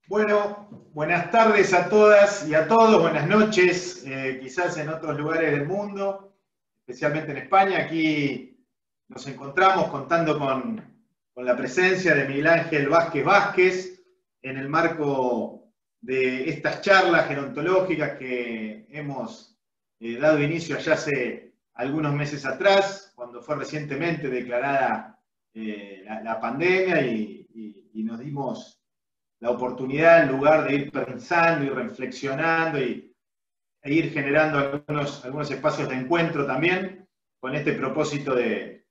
Bueno, buenas tardes a todas y a todos, buenas noches, quizás en otros lugares del mundo, especialmente en España. Aquí nos encontramos contando con la presencia de Miguel Ángel Vázquez Vázquez en el marco de estas charlas gerontológicas que hemos dado inicio ya hace algunos meses atrás, cuando fue recientemente declarada la pandemia y nos dimos la oportunidad, en lugar de ir pensando y reflexionando e ir generando algunos espacios de encuentro también, con este propósito de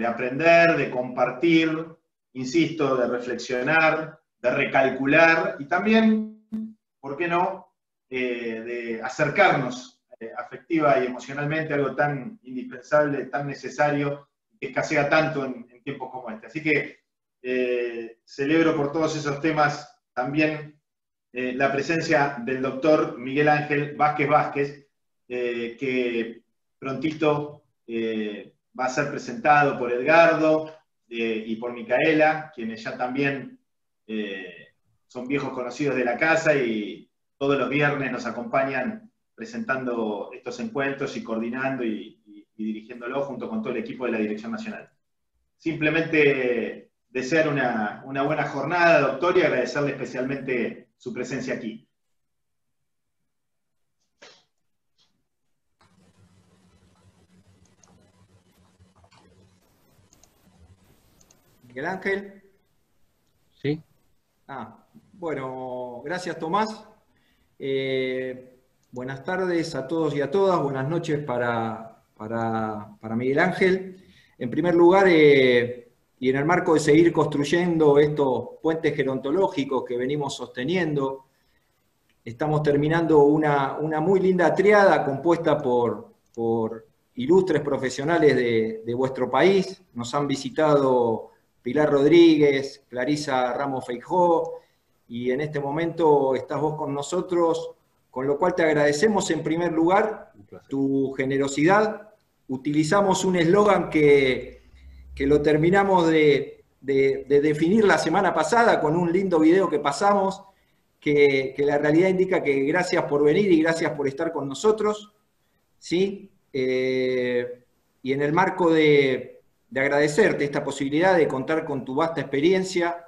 aprender, de compartir, insisto, de reflexionar, de recalcular y también, ¿por qué no?, de acercarnos afectiva y emocionalmente a algo tan indispensable, tan necesario, que escasea tanto en tiempos como este. Así que celebro por todos esos temas también la presencia del doctor Miguel Ángel Vázquez Vázquez, que prontito va a ser presentado por Edgardo y por Micaela, quienes ya también son viejos conocidos de la casa y todos los viernes nos acompañan presentando estos encuentros y coordinando y dirigiéndolo junto con todo el equipo de la Dirección Nacional. Simplemente desear una buena jornada, doctor, y agradecerle especialmente su presencia aquí. Miguel Ángel. Sí. Bueno, gracias Tomás. Buenas tardes a todos y a todas, buenas noches para Miguel Ángel. En primer lugar, y en el marco de seguir construyendo estos puentes gerontológicos que venimos sosteniendo, estamos terminando una muy linda triada compuesta por ilustres profesionales de vuestro país. Nos han visitado Pilar Rodríguez, Clarisa Ramos Feijó, y en este momento estás vos con nosotros, con lo cual te agradecemos en primer lugar tu generosidad. Utilizamos un eslogan que lo terminamos de definir la semana pasada con un lindo video que pasamos, que la realidad indica que gracias por venir y gracias por estar con nosotros, ¿sí? Y en el marco de agradecerte esta posibilidad de contar con tu vasta experiencia,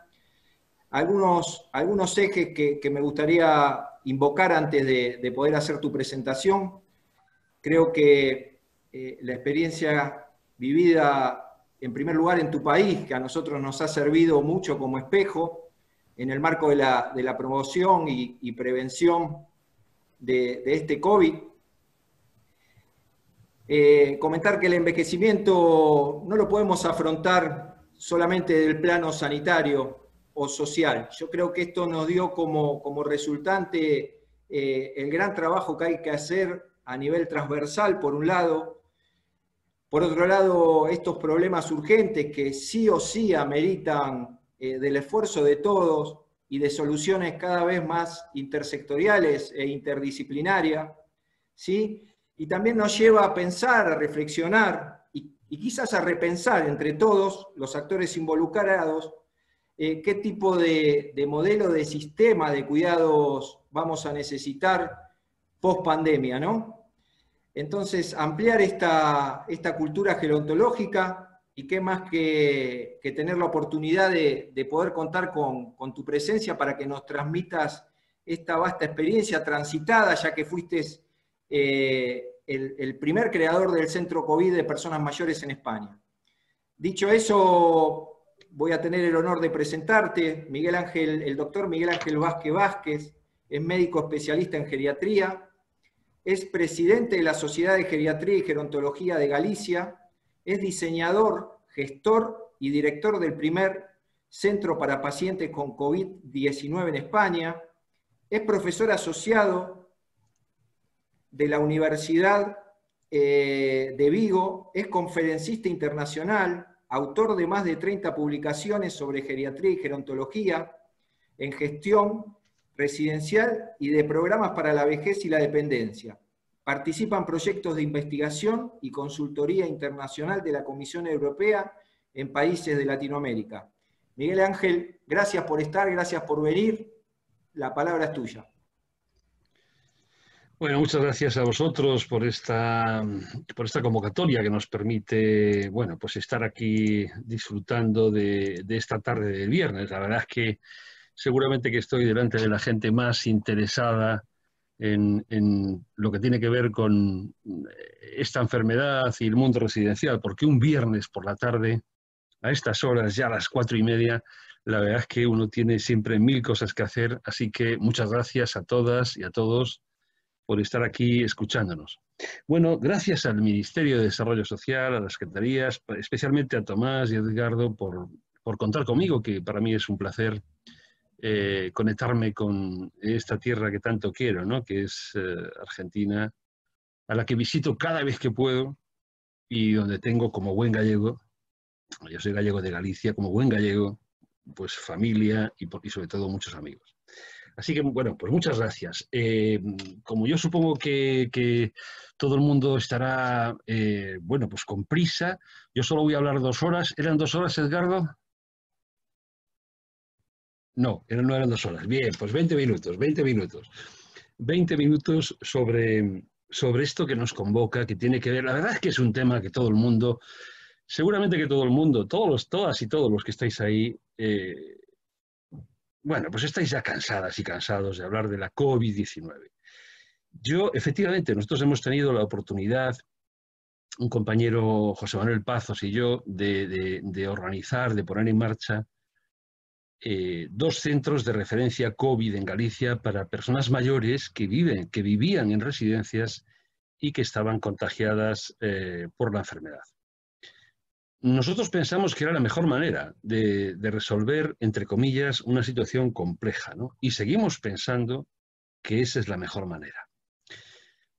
algunos ejes que me gustaría invocar antes de poder hacer tu presentación. Creo que la experiencia vivida en primer lugar en tu país, que a nosotros nos ha servido mucho como espejo en el marco de la promoción y prevención de este COVID. Comentar que el envejecimiento no lo podemos afrontar solamente del plano sanitario o social. Yo creo que esto nos dio como resultante el gran trabajo que hay que hacer a nivel transversal, por un lado. Por otro lado, estos problemas urgentes que sí o sí ameritan del esfuerzo de todos y de soluciones cada vez más intersectoriales e interdisciplinarias, ¿sí? Y también nos lleva a pensar, a reflexionar y quizás a repensar entre todos los actores involucrados qué tipo de modelo de sistema de cuidados vamos a necesitar post pandemia, ¿no? Entonces, ampliar esta cultura gerontológica, y qué más que tener la oportunidad de poder contar con tu presencia para que nos transmitas esta vasta experiencia transitada, ya que fuiste el primer creador del Centro COVID de Personas Mayores en España. Dicho eso, voy a tener el honor de presentarte. El doctor Miguel Ángel Vázquez Vázquez es médico especialista en geriatría, es presidente de la Sociedad de Geriatría y Gerontología de Galicia, es diseñador, gestor y director del primer centro para pacientes con COVID-19 en España, es profesor asociado de la Universidad de Vigo, es conferencista internacional, autor de más de 30 publicaciones sobre geriatría y gerontología, en gestión residencial y de programas para la vejez y la dependencia. Participa en proyectos de investigación y consultoría internacional de la Comisión Europea en países de Latinoamérica. Miguel Ángel, gracias por estar, gracias por venir. La palabra es tuya. Bueno, muchas gracias a vosotros por esta convocatoria que nos permite, bueno, pues estar aquí disfrutando de esta tarde del viernes. La verdad es que seguramente que estoy delante de la gente más interesada en lo que tiene que ver con esta enfermedad y el mundo residencial, porque un viernes por la tarde, a estas horas, ya a las 4:30, la verdad es que uno tiene siempre mil cosas que hacer, así que muchas gracias a todas y a todos por estar aquí escuchándonos. Bueno, gracias al Ministerio de Desarrollo Social, a las secretarías, especialmente a Tomás y a Edgardo por contar conmigo, que para mí es un placer conectarme con esta tierra que tanto quiero, ¿no? Que es Argentina, a la que visito cada vez que puedo y donde tengo como buen gallego, yo soy gallego de Galicia, como buen gallego, pues familia y sobre todo muchos amigos. Así que, bueno, pues muchas gracias. Como yo supongo que todo el mundo estará, bueno, pues con prisa, yo solo voy a hablar 2 horas. ¿Eran 2 horas, Edgardo? No, no eran 2 horas. Bien, pues 20 minutos, 20 minutos. 20 minutos sobre esto que nos convoca, que tiene que ver, la verdad es que es un tema que todo el mundo, seguramente que todo el mundo, todas y todos los que estáis ahí, bueno, pues estáis ya cansadas y cansados de hablar de la COVID-19. Yo, efectivamente, nosotros hemos tenido la oportunidad, un compañero, José Manuel Pazos y yo, de organizar, de poner en marcha 2 centros de referencia COVID en Galicia para personas mayores que vivían en residencias y que estaban contagiadas por la enfermedad. Nosotros pensamos que era la mejor manera de resolver, entre comillas, una situación compleja, ¿no? Y seguimos pensando que esa es la mejor manera.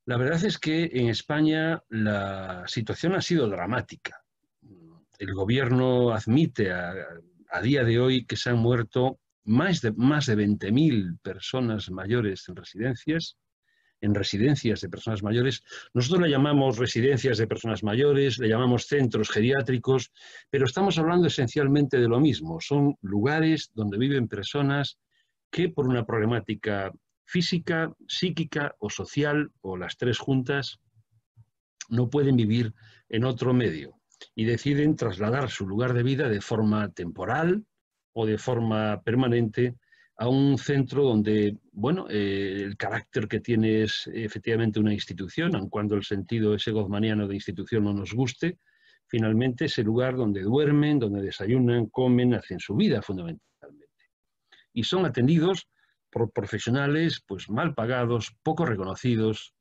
La verdad es que en España la situación ha sido dramática. El gobierno admite a día de hoy que se han muerto más de 20.000 personas mayores en residencias de personas mayores. Nosotros le llamamos residencias de personas mayores, le llamamos centros geriátricos, pero estamos hablando esencialmente de lo mismo. Son lugares donde viven personas que por una problemática física, psíquica o social, o las 3 juntas, no pueden vivir en otro medio y deciden trasladar su lugar de vida de forma temporal o de forma permanente a un centro donde, bueno, el carácter que tiene es efectivamente una institución, aun cuando el sentido ese gozmaniano de institución no nos guste, finalmente ese lugar donde duermen, donde desayunan, comen, hacen su vida fundamentalmente. Y son atendidos por profesionales pues mal pagados, poco reconocidos,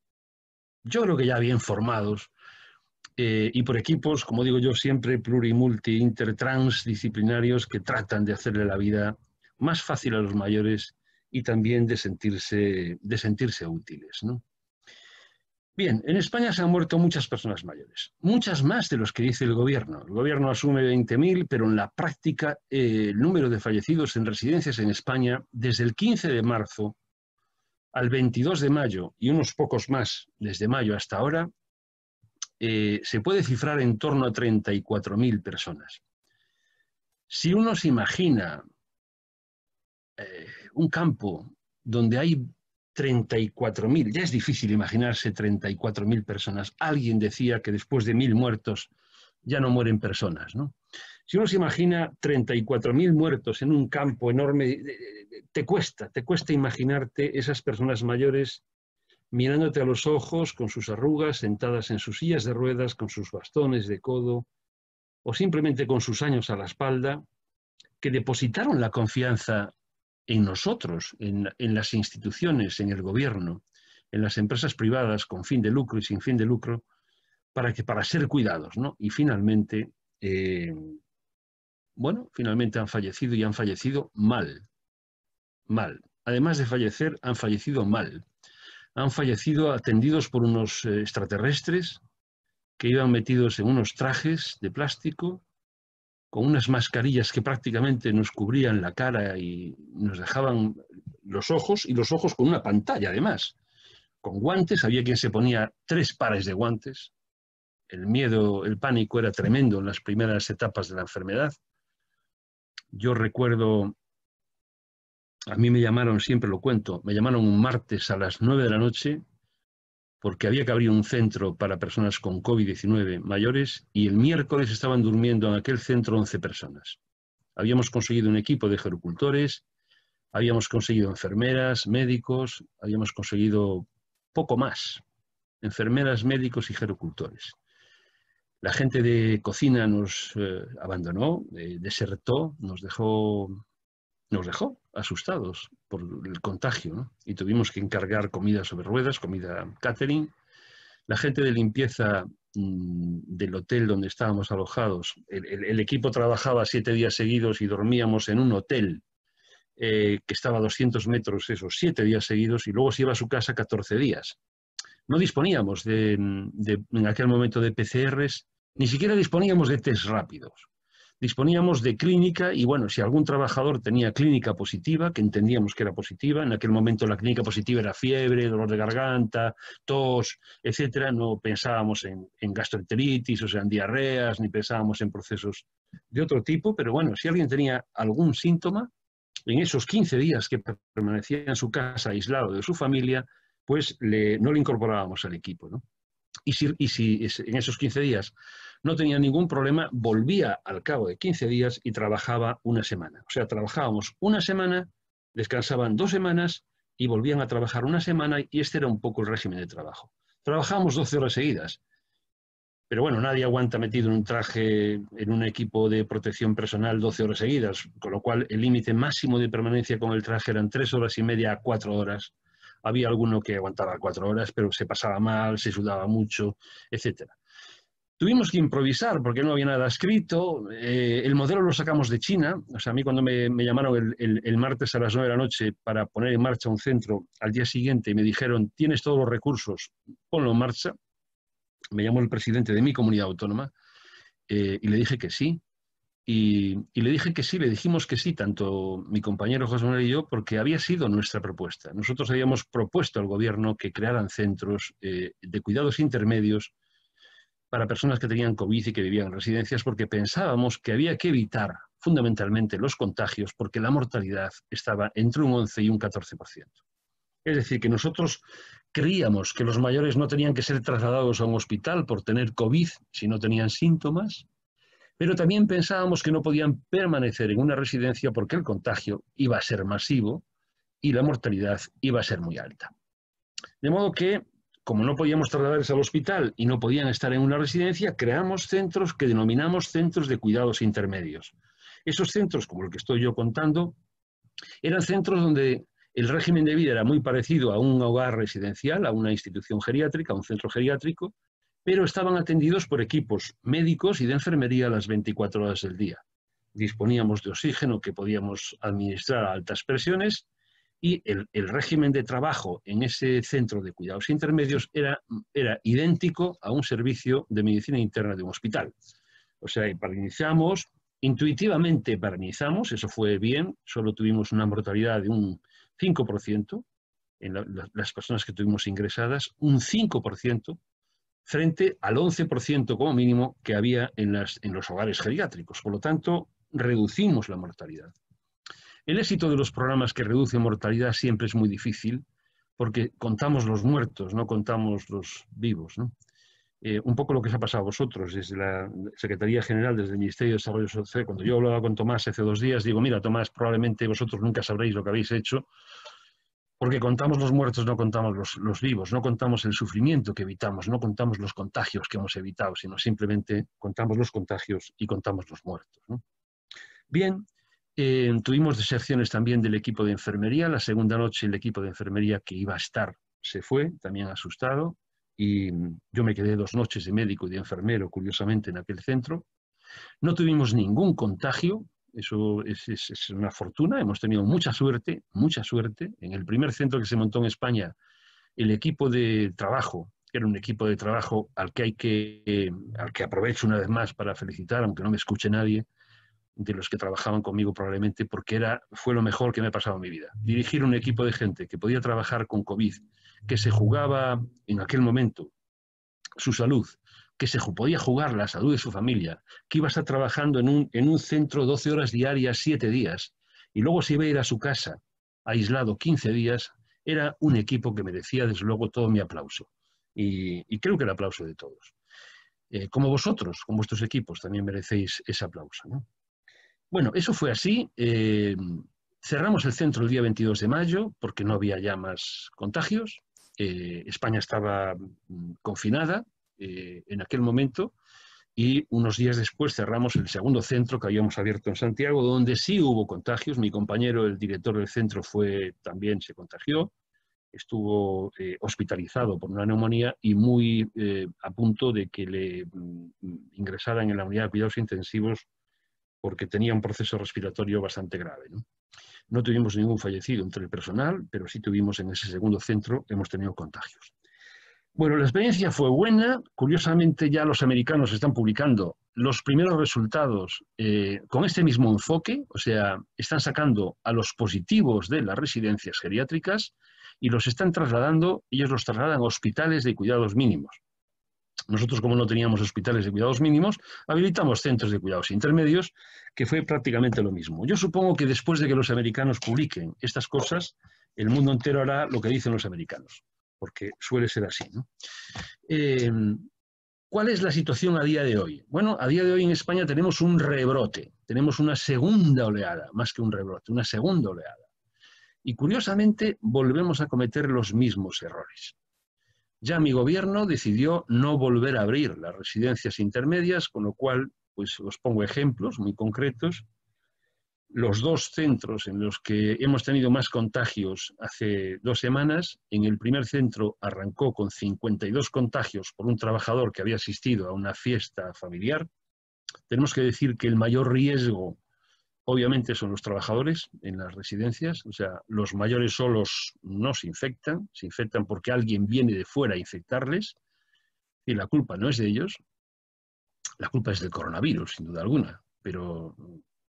yo creo que ya bien formados, y por equipos, como digo yo siempre, plurimulti, intertransdisciplinarios que tratan de hacerle la vida más fácil a los mayores y también de sentirse útiles, ¿no? Bien, en España se han muerto muchas personas mayores, muchas más de los que dice el gobierno. El gobierno asume 20.000, pero en la práctica el número de fallecidos en residencias en España desde el 15 de marzo al 22 de mayo y unos pocos más desde mayo hasta ahora, se puede cifrar en torno a 34.000 personas. Si uno se imagina un campo donde hay 34.000, ya es difícil imaginarse 34.000 personas. Alguien decía que después de 1.000 muertos ya no mueren personas, ¿no? Si uno se imagina 34.000 muertos en un campo enorme, te cuesta imaginarte esas personas mayores mirándote a los ojos con sus arrugas, sentadas en sus sillas de ruedas, con sus bastones de codo, o simplemente con sus años a la espalda, que depositaron la confianza en nosotros, en las instituciones, en el gobierno, en las empresas privadas con fin de lucro y sin fin de lucro, para ser cuidados, ¿no? Y finalmente, bueno, finalmente han fallecido y han fallecido mal. Además de fallecer, han fallecido mal. Han fallecido atendidos por unos extraterrestres que iban metidos en unos trajes de plástico, con unas mascarillas que prácticamente nos cubrían la cara y nos dejaban los ojos, y los ojos con una pantalla además, con guantes. Había quien se ponía 3 pares de guantes. El miedo, el pánico era tremendo en las primeras etapas de la enfermedad. Yo recuerdo, a mí me llamaron, siempre lo cuento, me llamaron un martes a las 9 de la noche porque había que abrir un centro para personas con COVID-19 mayores y el miércoles estaban durmiendo en aquel centro 11 personas. Habíamos conseguido un equipo de gerocultores, habíamos conseguido enfermeras, médicos, habíamos conseguido poco más, enfermeras, médicos y gerocultores. La gente de cocina nos abandonó, desertó, nos dejó asustados por el contagio, ¿no? Y tuvimos que encargar comida sobre ruedas, comida catering. La gente de limpieza del hotel donde estábamos alojados, el equipo trabajaba 7 días seguidos y dormíamos en un hotel que estaba a 200 metros esos 7 días seguidos y luego se iba a su casa 14 días. No disponíamos en aquel momento de PCRs, ni siquiera disponíamos de test rápidos. Disponíamos de clínica y, bueno, si algún trabajador tenía clínica positiva, que entendíamos que era positiva, en aquel momento la clínica positiva era fiebre, dolor de garganta, tos, etcétera, no pensábamos en gastroenteritis, o sea, en diarreas, ni pensábamos en procesos de otro tipo, pero bueno, si alguien tenía algún síntoma, en esos 15 días que permanecía en su casa aislado de su familia, pues no le incorporábamos al equipo, ¿no? Y si en esos 15 días no tenía ningún problema, volvía al cabo de 15 días y trabajaba una semana. O sea, trabajábamos una semana, descansaban 2 semanas y volvían a trabajar una semana y este era un poco el régimen de trabajo. Trabajábamos 12 horas seguidas, pero bueno, nadie aguanta metido en un traje, en un equipo de protección personal 12 horas seguidas, con lo cual el límite máximo de permanencia con el traje eran 3 horas y media a 4 horas. Había alguno que aguantaba 4 horas, pero se pasaba mal, se sudaba mucho, etc. Tuvimos que improvisar porque no había nada escrito. El modelo lo sacamos de China. O sea, a mí cuando me llamaron el martes a las 9 de la noche para poner en marcha un centro, al día siguiente me dijeron, tienes todos los recursos, ponlo en marcha. Me llamó el presidente de mi comunidad autónoma y le dije que sí. Y le dije que sí, le dijimos que sí, tanto mi compañero José Manuel y yo, porque había sido nuestra propuesta. Nosotros habíamos propuesto al gobierno que crearan centros de cuidados intermedios para personas que tenían COVID y que vivían en residencias, porque pensábamos que había que evitar fundamentalmente los contagios, porque la mortalidad estaba entre un 11 y un 14%. Es decir, que nosotros creíamos que los mayores no tenían que ser trasladados a un hospital por tener COVID si no tenían síntomas, pero también pensábamos que no podían permanecer en una residencia porque el contagio iba a ser masivo y la mortalidad iba a ser muy alta. De modo que, como no podíamos trasladarse al hospital y no podían estar en una residencia, creamos centros que denominamos centros de cuidados intermedios. Esos centros, como el que estoy yo contando, eran centros donde el régimen de vida era muy parecido a un hogar residencial, a una institución geriátrica, a un centro geriátrico, pero estaban atendidos por equipos médicos y de enfermería las 24 horas del día. Disponíamos de oxígeno que podíamos administrar a altas presiones y el régimen de trabajo en ese centro de cuidados intermedios era idéntico a un servicio de medicina interna de un hospital. O sea, intuitivamente paranizamos, eso fue bien, solo tuvimos una mortalidad de un 5% en las personas que tuvimos ingresadas, un 5%, frente al 11% como mínimo que había en los hogares geriátricos. Por lo tanto, reducimos la mortalidad. El éxito de los programas que reducen mortalidad siempre es muy difícil porque contamos los muertos, no contamos los vivos, ¿no? Un poco lo que os ha pasado a vosotros desde la Secretaría General, desde el Ministerio de Desarrollo Social. Cuando yo hablaba con Tomás hace 2 días, digo, mira, Tomás, probablemente vosotros nunca sabréis lo que habéis hecho, porque contamos los muertos, no contamos los vivos, no contamos el sufrimiento que evitamos, no contamos los contagios que hemos evitado, sino simplemente contamos los contagios y contamos los muertos, ¿no? Bien, tuvimos deserciones también del equipo de enfermería. La segunda noche el equipo de enfermería que iba a estar se fue, también asustado, y yo me quedé 2 noches de médico y de enfermero, curiosamente, en aquel centro. No tuvimos ningún contagio. Eso es una fortuna, hemos tenido mucha suerte. En el primer centro que se montó en España, el equipo de trabajo, que era un equipo de trabajo al que aprovecho una vez más para felicitar, aunque no me escuche nadie, de los que trabajaban conmigo probablemente, porque fue lo mejor que me ha pasado en mi vida. Dirigir un equipo de gente que podía trabajar con COVID, que se jugaba en aquel momento su salud que se podía jugar la salud de su familia, que iba a estar trabajando en un centro 12 horas diarias, 7 días, y luego se iba a ir a su casa aislado 15 días, era un equipo que merecía desde luego todo mi aplauso. Y creo que el aplauso de todos. Como vosotros, con vuestros equipos, también merecéis ese aplauso, ¿no? Bueno, eso fue así. Cerramos el centro el día 22 de mayo porque no había ya más contagios. España estaba confinada en aquel momento y unos días después cerramos el segundo centro que habíamos abierto en Santiago, donde sí hubo contagios. Mi compañero, el director del centro, también se contagió. Estuvo hospitalizado por una neumonía y muy a punto de que le ingresaran en la unidad de cuidados intensivos porque tenía un proceso respiratorio bastante grave, ¿no? No tuvimos ningún fallecido entre el personal, pero sí tuvimos en ese segundo centro, hemos tenido contagios. Bueno, la experiencia fue buena. Curiosamente ya los americanos están publicando los primeros resultados con este mismo enfoque, o sea, están sacando a los positivos de las residencias geriátricas y los están trasladando, ellos los trasladan a hospitales de cuidados mínimos. Nosotros, como no teníamos hospitales de cuidados mínimos, habilitamos centros de cuidados intermedios, que fue prácticamente lo mismo. Yo supongo que después de que los americanos publiquen estas cosas, el mundo entero hará lo que dicen los americanos, porque suele ser así, ¿no? ¿Cuál es la situación a día de hoy? Bueno, a día de hoy en España tenemos un rebrote, tenemos una segunda oleada, más que un rebrote, una segunda oleada. Y curiosamente volvemos a cometer los mismos errores. Ya mi gobierno decidió no volver a abrir las residencias intermedias, con lo cual, pues os pongo ejemplos muy concretos. Los 2 centros en los que hemos tenido más contagios hace 2 semanas, en el primer centro arrancó con 52 contagios por un trabajador que había asistido a una fiesta familiar. Tenemos que decir que el mayor riesgo, obviamente, son los trabajadores en las residencias, o sea, los mayores solos no se infectan porque alguien viene de fuera a infectarles, y la culpa no es de ellos, la culpa es del coronavirus, sin duda alguna, pero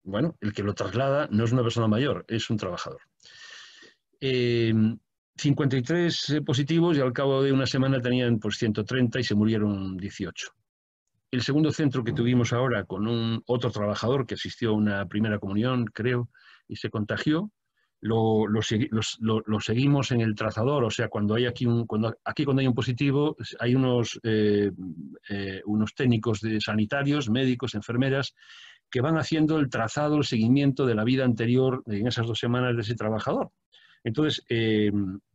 bueno, el que lo traslada no es una persona mayor, es un trabajador. 53 positivos y al cabo de una semana tenían pues 130 y se murieron 18. El segundo centro que tuvimos ahora con otro trabajador que asistió a una primera comunión, creo, y se contagió, lo seguimos en el trazador, o sea, cuando hay cuando hay un positivo, hay unos técnicos sanitarios, médicos, enfermeras, que van haciendo el trazado, el seguimiento de la vida anterior en esas 2 semanas de ese trabajador. Entonces,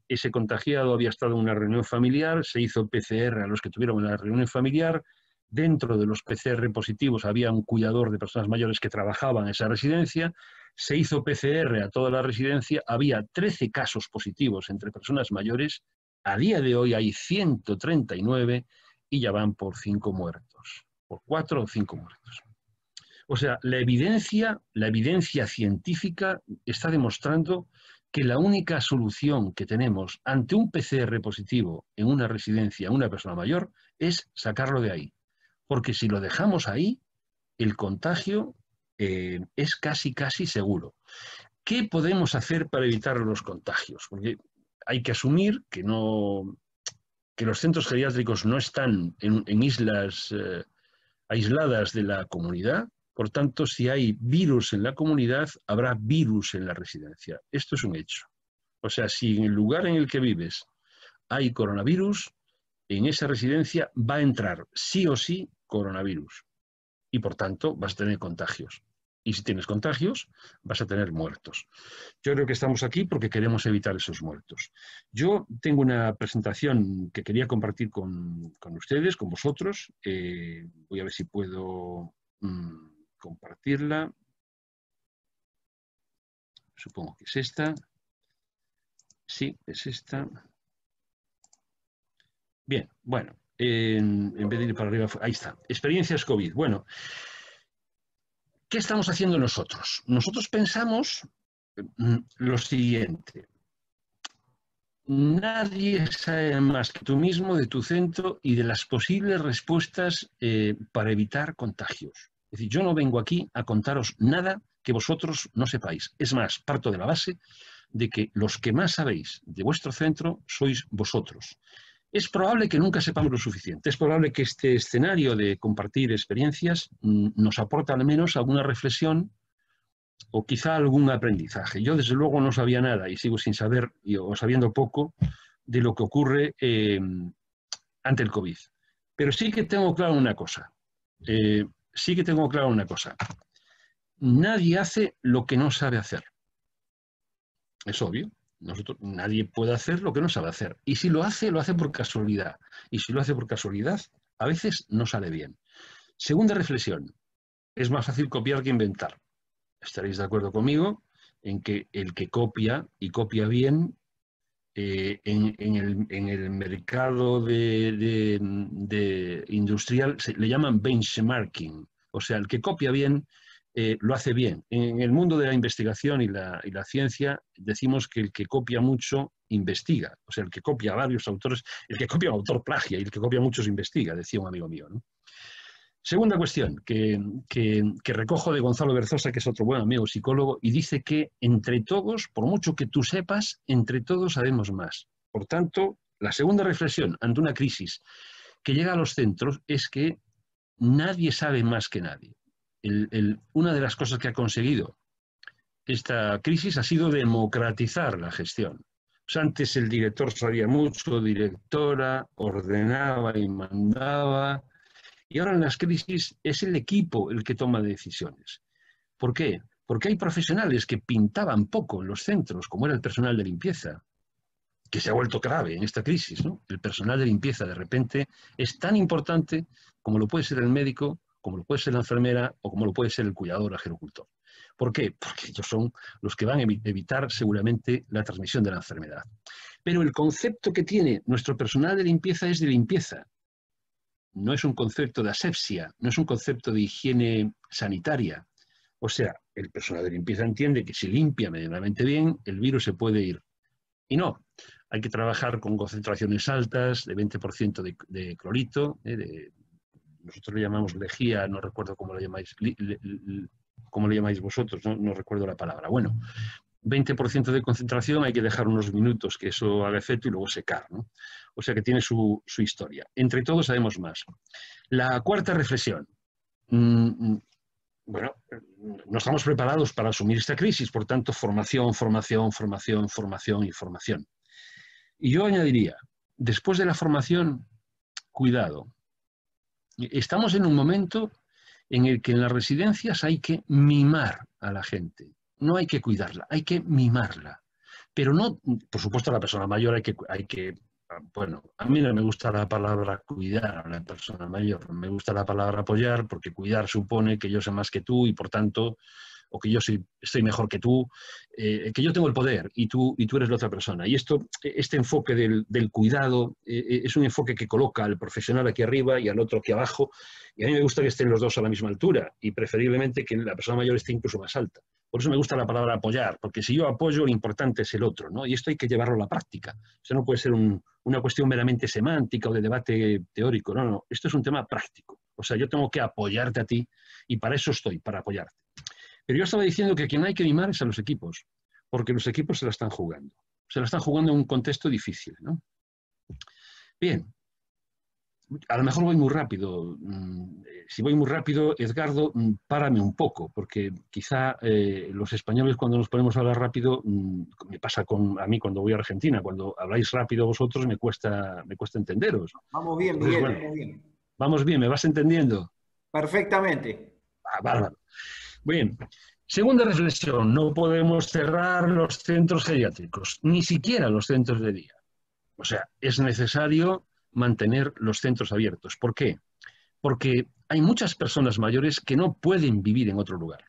ese contagiado había estado en una reunión familiar, se hizo PCR a los que tuvieron la reunión familiar. Dentro de los PCR positivos había un cuidador de personas mayores que trabajaba en esa residencia, se hizo PCR a toda la residencia, había 13 casos positivos entre personas mayores, a día de hoy hay 139 y ya van por 5 muertos, por 4 o 5 muertos. O sea, la evidencia científica está demostrando que la única solución que tenemos ante un PCR positivo en una residencia, en una persona mayor, es sacarlo de ahí. Porque si lo dejamos ahí, el contagio es casi seguro. ¿Qué podemos hacer para evitar los contagios? Porque hay que asumir que los centros geriátricos no están en islas aisladas de la comunidad. Por tanto, si hay virus en la comunidad, habrá virus en la residencia. Esto es un hecho. O sea, si en el lugar en el que vives hay coronavirus, en esa residencia va a entrar sí o sí coronavirus. Y por tanto vas a tener contagios. Y si tienes contagios, vas a tener muertos. Yo creo que estamos aquí porque queremos evitar esos muertos. Yo tengo una presentación que quería compartir con ustedes, con vosotros. Voy a ver si puedo compartirla. Supongo que es esta. Sí, es esta. Bien, bueno, en vez de ir para arriba, ahí está. Experiencias COVID. Bueno, ¿qué estamos haciendo nosotros? Nosotros pensamos lo siguiente. Nadie sabe más que tú mismo de tu centro y de las posibles respuestas para evitar contagios. Es decir, yo no vengo aquí a contaros nada que vosotros no sepáis. Es más, parto de la base de que los que más sabéis de vuestro centro sois vosotros. es probable que nunca sepamos lo suficiente. Es probable que este escenario de compartir experiencias nos aporte al menos alguna reflexión o quizá algún aprendizaje. Yo desde luego no sabía nada y sigo sin saber o sabiendo poco de lo que ocurre ante el COVID. Pero sí que tengo claro una cosa. Nadie hace lo que no sabe hacer. Es obvio. Nadie puede hacer lo que no sabe hacer. Y si lo hace por casualidad. Y si lo hace por casualidad, a veces no sale bien. Segunda reflexión. Es más fácil copiar que inventar. Estaréis de acuerdo conmigo en que el que copia y copia bien en el mercado de industrial le llaman benchmarking. O sea, el que copia bien lo hace bien. En el mundo de la investigación y la ciencia decimos que el que copia mucho investiga. O sea, el que copia a varios autores, el que copia a un autor plagia y el que copia a muchos investiga, decía un amigo mío, ¿no? Segunda cuestión que recojo de Gonzalo Berzosa, que es otro buen amigo psicólogo, y dice que entre todos, por mucho que tú sepas, entre todos sabemos más. Por tanto, la segunda reflexión ante una crisis que llega a los centros es que nadie sabe más que nadie. Una de las cosas que ha conseguido esta crisis ha sido democratizar la gestión. Pues antes el director sabía mucho, directora, ordenaba y mandaba. Y ahora en las crisis es el equipo el que toma decisiones. ¿Por qué? Porque hay profesionales que pintaban poco en los centros, como era el personal de limpieza, que se ha vuelto clave en esta crisis, ¿no? El personal de limpieza de repente es tan importante como lo puede ser el médico, como lo puede ser la enfermera o como lo puede ser el cuidador agricultor. ¿Por qué? Porque ellos son los que van a evitar seguramente la transmisión de la enfermedad. Pero el concepto que tiene nuestro personal de limpieza es de limpieza. No es un concepto de asepsia, no es un concepto de higiene sanitaria. O sea, el personal de limpieza entiende que si limpia medianamente bien, el virus se puede ir. Y no, hay que trabajar con concentraciones altas, de 20% de clorito, nosotros le llamamos lejía, no recuerdo cómo le llamáis vosotros, no recuerdo la palabra. Bueno, 20% de concentración, hay que dejar unos minutos que eso haga efecto y luego secar, ¿no? O sea que tiene su historia. Entre todos sabemos más. La cuarta reflexión. Bueno, no estamos preparados para asumir esta crisis, por tanto, formación. Y yo añadiría, después de la formación, cuidado. Estamos en un momento en el que en las residencias hay que mimar a la gente. No hay que cuidarla, hay que mimarla. Pero no, por supuesto, a la persona mayor hay que, bueno, a mí no me gusta la palabra cuidar a la persona mayor, me gusta la palabra apoyar, porque cuidar supone que yo sé más que tú y por tanto, o que yo estoy mejor que tú, que yo tengo el poder y tú eres la otra persona. Y este enfoque del cuidado es un enfoque que coloca al profesional aquí arriba y al otro aquí abajo, y a mí me gusta que estén los dos a la misma altura y preferiblemente que la persona mayor esté incluso más alta. Por eso me gusta la palabra apoyar, porque si yo apoyo, lo importante es el otro, ¿no? Y esto hay que llevarlo a la práctica. Esto no puede ser una cuestión meramente semántica o de debate teórico, no, esto es un tema práctico. O sea, yo tengo que apoyarte a ti y para eso estoy, para apoyarte. Pero yo estaba diciendo que a quien hay que mimar es a los equipos, porque los equipos se la están jugando. Se la están jugando en un contexto difícil, ¿no? Bien, a lo mejor voy muy rápido. Si voy muy rápido, Edgardo, párame un poco, porque quizá los españoles cuando nos ponemos a hablar rápido, me pasa a mí cuando voy a Argentina, cuando habláis rápido vosotros me cuesta entenderos. Vamos bien, Miguel, bueno, vamos bien. Vamos bien, ¿me vas entendiendo? Perfectamente. Bárbaro. Bien, segunda reflexión, no podemos cerrar los centros geriátricos, ni siquiera los centros de día. O sea, es necesario mantener los centros abiertos. ¿Por qué? Porque hay muchas personas mayores que no pueden vivir en otro lugar.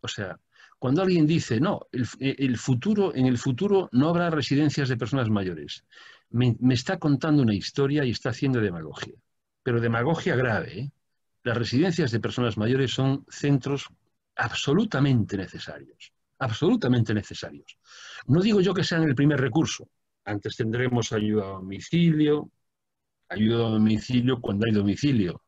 O sea, cuando alguien dice, no, en el futuro no habrá residencias de personas mayores, me está contando una historia y está haciendo demagogia. Pero demagogia grave, ¿eh? Las residencias de personas mayores son centros absolutamente necesarios. Absolutamente necesarios. No digo yo que sean el primer recurso. Antes tendremos ayuda a domicilio cuando hay domicilio,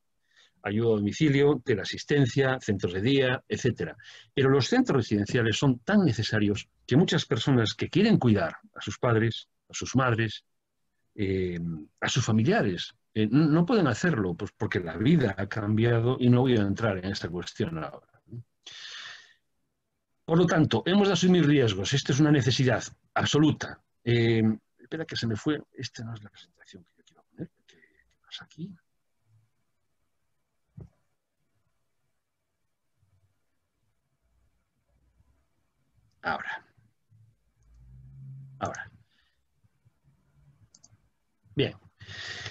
ayuda a domicilio, teleasistencia, centros de día, etc. Pero los centros residenciales son tan necesarios que muchas personas que quieren cuidar a sus padres, a sus madres, a sus familiares. No pueden hacerlo pues porque la vida ha cambiado y no voy a entrar en esta cuestión ahora. Por lo tanto, hemos de asumir riesgos. Esto es una necesidad absoluta. Espera que se me fue. Esta no es la presentación que yo quiero poner. ¿Qué pasa aquí? Ahora. Bien.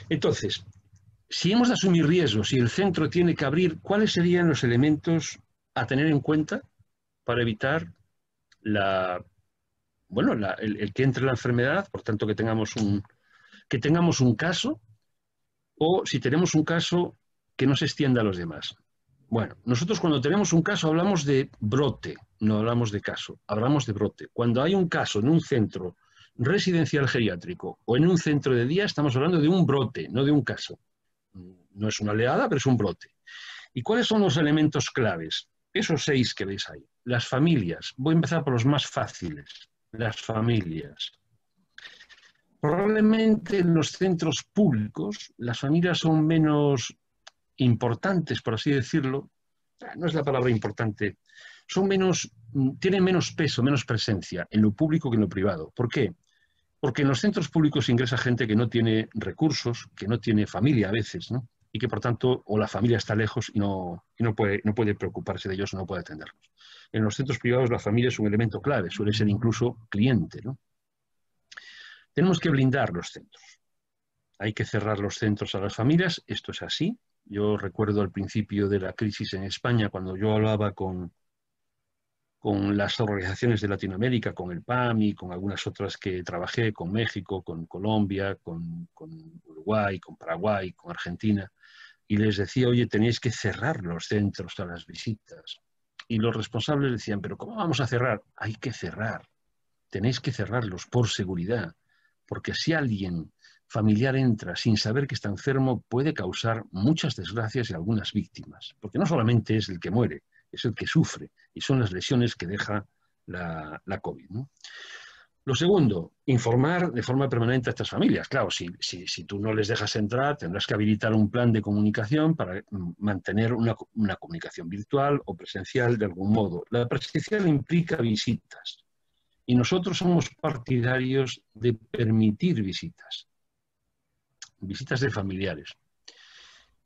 Entonces, si hemos de asumir riesgos y el centro tiene que abrir, ¿cuáles serían los elementos a tener en cuenta para evitar el que entre la enfermedad, por tanto que tengamos un caso, o si tenemos un caso, que no se extienda a los demás? Bueno, nosotros cuando tenemos un caso hablamos de brote, no hablamos de caso, hablamos de brote. Cuando hay un caso en un centro residencial geriátrico o en un centro de día, estamos hablando de un brote, no de un caso. No es una oleada, pero es un brote. ¿Y cuáles son los elementos claves? Esos 6 que veis ahí. Las familias. Voy a empezar por los más fáciles. Las familias. Probablemente en los centros públicos las familias son menos importantes, por así decirlo. No es la palabra importante. Tienen menos peso, menos presencia en lo público que en lo privado. ¿Por qué? Porque en los centros públicos ingresa gente que no tiene recursos, que no tiene familia a veces, ¿no? Y que por tanto, o la familia está lejos y no puede preocuparse de ellos o no puede atenderlos. En los centros privados la familia es un elemento clave, suele ser incluso cliente, ¿no? Tenemos que blindar los centros. Hay que cerrar los centros a las familias, esto es así. Yo recuerdo al principio de la crisis en España, cuando yo hablaba con las organizaciones de Latinoamérica, con el PAMI, con algunas otras que trabajé, con México, con Colombia, con Uruguay, con Paraguay, con Argentina, y les decía, oye, tenéis que cerrar los centros a las visitas. Y los responsables decían, pero ¿cómo vamos a cerrar? Hay que cerrar, tenéis que cerrarlos por seguridad, porque si alguien familiar entra sin saber que está enfermo, puede causar muchas desgracias y algunas víctimas, porque no solamente es el que muere, es el que sufre, y son las lesiones que deja la COVID, ¿no? Lo segundo, informar de forma permanente a estas familias. Claro, si tú no les dejas entrar, tendrás que habilitar un plan de comunicación para mantener una comunicación virtual o presencial de algún modo. La presencial implica visitas, y nosotros somos partidarios de permitir visitas de familiares.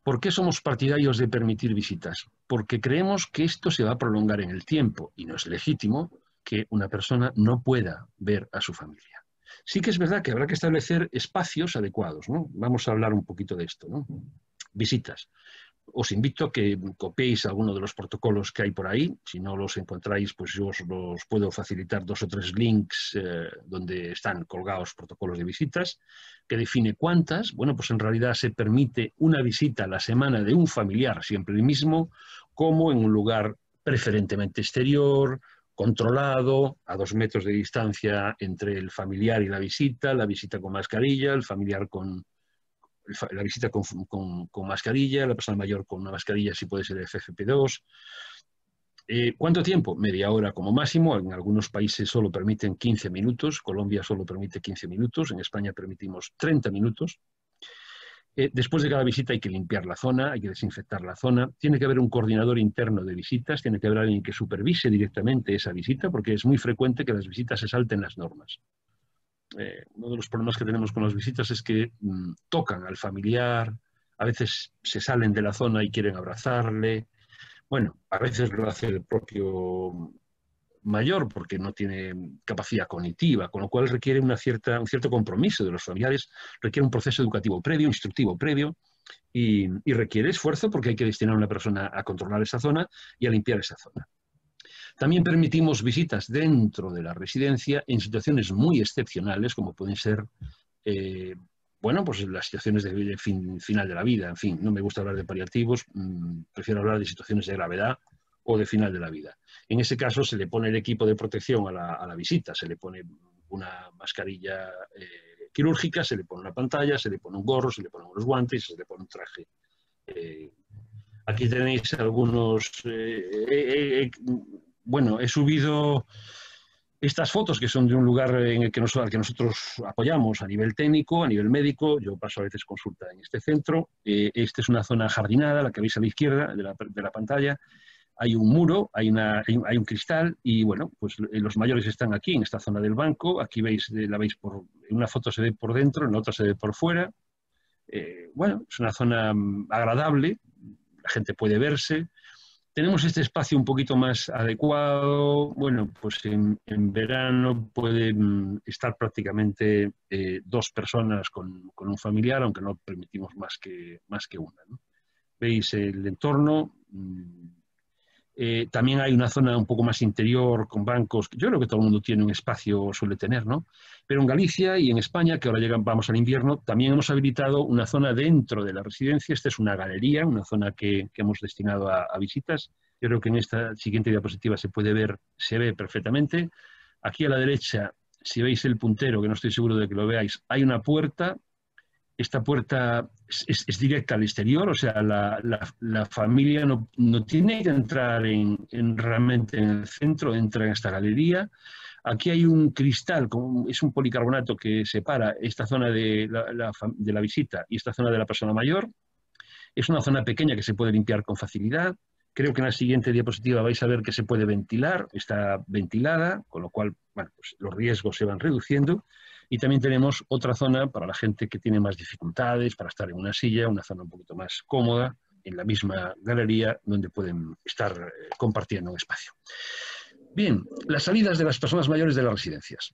¿Por qué somos partidarios de permitir visitas? Porque creemos que esto se va a prolongar en el tiempo y no es legítimo que una persona no pueda ver a su familia. Sí que es verdad que habrá que establecer espacios adecuados, ¿no? Vamos a hablar un poquito de esto, ¿no? Visitas. Os invito a que copiéis alguno de los protocolos que hay por ahí. Si no los encontráis, pues yo os los puedo facilitar 2 o 3 links donde están colgados protocolos de visitas, que define cuántas. Bueno, pues en realidad se permite una visita a la semana de un familiar, siempre el mismo, como en un lugar preferentemente exterior, controlado, a 2 metros de distancia entre el familiar y la visita con mascarilla, el familiar la visita con mascarilla, la persona mayor con una mascarilla si puede ser FFP2. ¿Cuánto tiempo? Media hora como máximo. En algunos países solo permiten 15 minutos. Colombia solo permite 15 minutos. En España permitimos 30 minutos. Después de cada visita hay que limpiar la zona, hay que desinfectar la zona. Tiene que haber un coordinador interno de visitas, tiene que haber alguien que supervise directamente esa visita, porque es muy frecuente que las visitas se salten las normas. Uno de los problemas que tenemos con las visitas es que tocan al familiar, a veces se salen de la zona y quieren abrazarle. Bueno, a veces lo hace el propio mayor porque no tiene capacidad cognitiva, con lo cual requiere un cierto compromiso de los familiares, requiere un proceso educativo previo, instructivo previo, y requiere esfuerzo porque hay que destinar a una persona a controlar esa zona y a limpiar esa zona. También permitimos visitas dentro de la residencia en situaciones muy excepcionales, como pueden ser, bueno, pues las situaciones de final de la vida. En fin, no me gusta hablar de paliativos, prefiero hablar de situaciones de gravedad o de final de la vida. En ese caso se le pone el equipo de protección a la visita, se le pone una mascarilla quirúrgica, se le pone una pantalla, se le pone un gorro, se le ponen unos guantes y se le pone un traje. Aquí tenéis algunos... bueno, he subido Estas fotos que son de un lugar en el que al que nosotros apoyamos a nivel técnico, a nivel médico, yo paso a veces consulta en este centro. Esta es una zona jardinada, la que veis a la izquierda de la pantalla. Hay un muro, hay un cristal y bueno, pues los mayores están aquí en esta zona del banco. Aquí veis, en una foto se ve por dentro, en la otra se ve por fuera. Bueno, es una zona agradable, la gente puede verse. Tenemos este espacio un poquito más adecuado. Bueno, pues en verano pueden estar prácticamente 2 personas con un familiar, aunque no permitimos más que una, ¿no? Veis el entorno. También hay una zona un poco más interior con bancos. Yo creo que todo el mundo tiene un espacio, suele tener, ¿no? Pero en Galicia y en España, que ahora vamos al invierno, también hemos habilitado una zona dentro de la residencia. Esta es una galería, una zona que hemos destinado a visitas. Yo creo que en esta siguiente diapositiva se ve perfectamente. Aquí a la derecha, si veis el puntero, que no estoy seguro de que lo veáis, hay una puerta. Esta puerta es directa al exterior, o sea, la familia no tiene que entrar realmente en el centro, entra en esta galería. Aquí hay un cristal, es un policarbonato que separa esta zona de la visita y esta zona de la persona mayor. Es una zona pequeña que se puede limpiar con facilidad. Creo que en la siguiente diapositiva vais a ver que se puede ventilar, está ventilada, con lo cual bueno, pues los riesgos se van reduciendo. Y también tenemos otra zona para la gente que tiene más dificultades, para estar en una silla, una zona un poquito más cómoda, en la misma galería, donde pueden estar compartiendo un espacio. Bien, las salidas de las personas mayores de las residencias.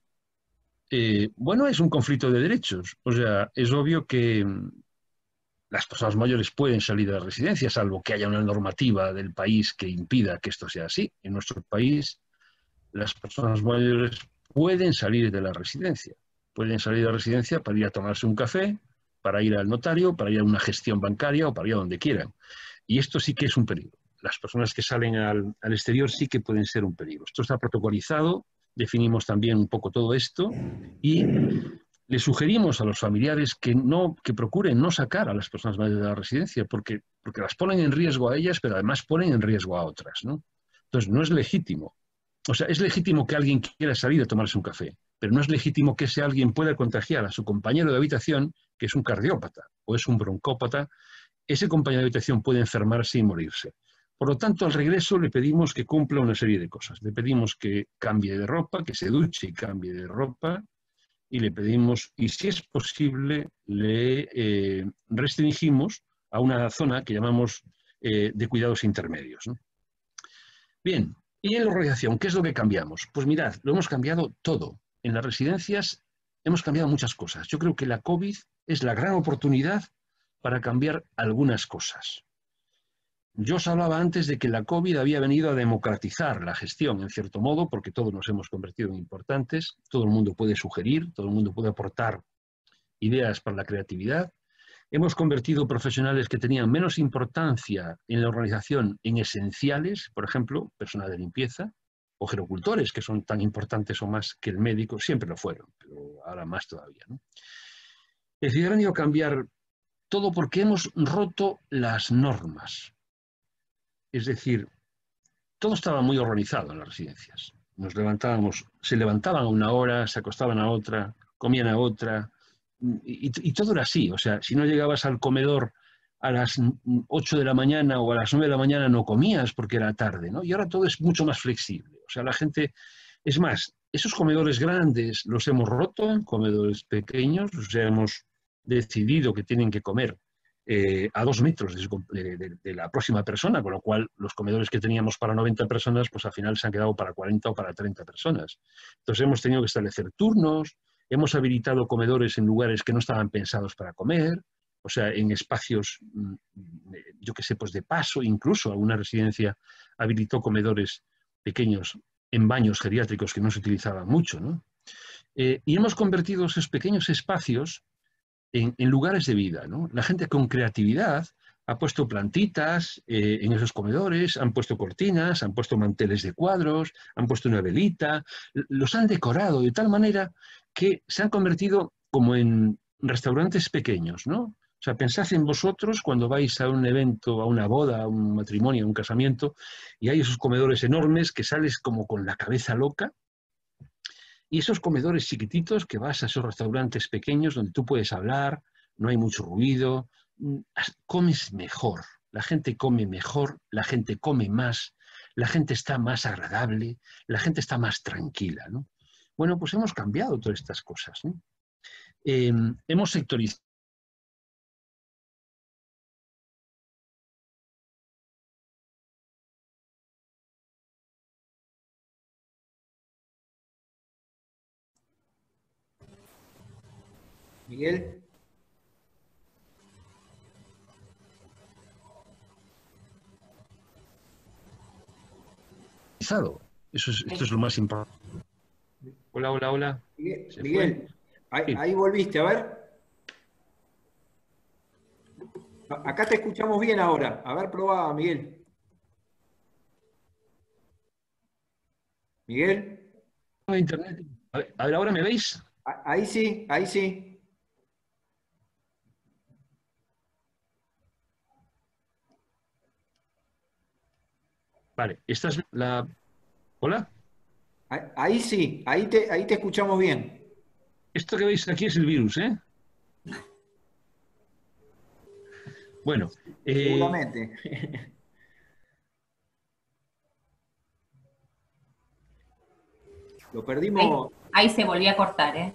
Bueno, es un conflicto de derechos. O sea, es obvio que las personas mayores pueden salir de la residencia, salvo que haya una normativa del país que impida que esto sea así. En nuestro país, las personas mayores pueden salir de la residencia. Pueden salir de la residencia para ir a tomarse un café, para ir al notario, para ir a una gestión bancaria o para ir a donde quieran. Y esto sí que es un peligro. Las personas que salen al exterior sí que pueden ser un peligro. Esto está protocolizado, definimos también un poco todo esto y le sugerimos a los familiares que procuren no sacar a las personas mayores de la residencia porque las ponen en riesgo a ellas, pero además ponen en riesgo a otras, ¿no? Entonces, no es legítimo. O sea, es legítimo que alguien quiera salir a tomarse un café, pero no es legítimo que ese alguien pueda contagiar a su compañero de habitación, que es un cardiópata o es un broncópata. Ese compañero de habitación puede enfermarse y morirse. Por lo tanto, al regreso le pedimos que cumpla una serie de cosas. Le pedimos que cambie de ropa, que se duche y cambie de ropa, y le pedimos, y si es posible, le restringimos a una zona que llamamos de cuidados intermedios, ¿no? Bien. Y en la organización, ¿qué es lo que cambiamos? Pues mirad, lo hemos cambiado todo. En las residencias hemos cambiado muchas cosas. Yo creo que la COVID es la gran oportunidad para cambiar algunas cosas. Yo os hablaba antes de que la COVID había venido a democratizar la gestión, en cierto modo, porque todos nos hemos convertido en importantes, todo el mundo puede sugerir, todo el mundo puede aportar ideas para la creatividad. Hemos convertido profesionales que tenían menos importancia en la organización en esenciales, por ejemplo, personal de limpieza, o gerocultores, que son tan importantes o más que el médico, siempre lo fueron, pero ahora más todavía, ¿no? Es decir, han ido a cambiar todo porque hemos roto las normas. Es decir, todo estaba muy organizado en las residencias. Se levantaban a una hora, se acostaban a otra, comían a otra, y todo era así. O sea, si no llegabas al comedor a las 8 de la mañana o a las 9 de la mañana no comías porque era tarde, ¿no? Y ahora todo es mucho más flexible. O sea, la gente... Es más, esos comedores grandes los hemos roto en comedores pequeños, o sea, hemos decidido que tienen que comer a 2 metros de la próxima persona, con lo cual los comedores que teníamos para 90 personas, pues al final se han quedado para 40 o para 30 personas. Entonces hemos tenido que establecer turnos, hemos habilitado comedores en lugares que no estaban pensados para comer, o sea, en espacios, yo qué sé, pues de paso, incluso alguna residencia habilitó comedores pequeños en baños geriátricos que no se utilizaban mucho, ¿no? Y hemos convertido esos pequeños espacios en lugares de vida, ¿no? La gente con creatividad ha puesto plantitas en esos comedores, han puesto cortinas, han puesto manteles de cuadros, han puesto una velita, los han decorado de tal manera que se han convertido como en restaurantes pequeños, ¿no? O sea, pensad en vosotros cuando vais a un evento, a una boda, a un matrimonio, a un casamiento, y hay esos comedores enormes que sales como con la cabeza loca. Y esos comedores chiquititos que vas a esos restaurantes pequeños donde tú puedes hablar, no hay mucho ruido, comes mejor, la gente come mejor, la gente come más, la gente está más agradable, la gente está más tranquila, ¿no? Bueno, pues hemos cambiado todas estas cosas, ¿no? Hemos sectorizado. Miguel. Esto es lo más importante. Hola, hola, hola. Miguel, ahí volviste, a ver. Acá te escuchamos bien ahora. A ver, probá, Miguel. Miguel. Internet. A ver, ¿ahora me veis? Ahí sí, ahí sí. Vale, esta es la... ¿Hola? Ahí sí, ahí te escuchamos bien. Esto que veis aquí es el virus, ¿eh? Bueno. Seguramente. Lo perdimos. Ahí se volvió a cortar, ¿eh?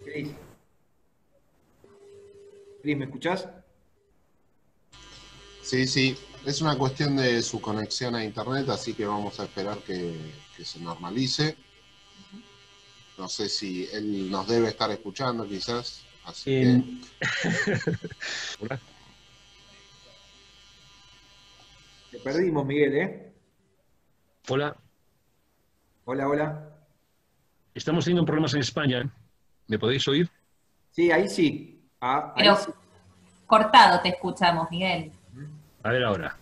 Cris, ¿me escuchás? Sí, sí. Es una cuestión de su conexión a internet, así que vamos a esperar que se normalice. No sé si él nos debe estar escuchando, quizás. Así que... Hola. Te perdimos, Miguel, ¿eh? Hola. Hola, hola. Estamos teniendo problemas en España. ¿Me podéis oír? Sí, ahí sí. Pero Ahí sí. cortado te escuchamos, Miguel. A ver ahora.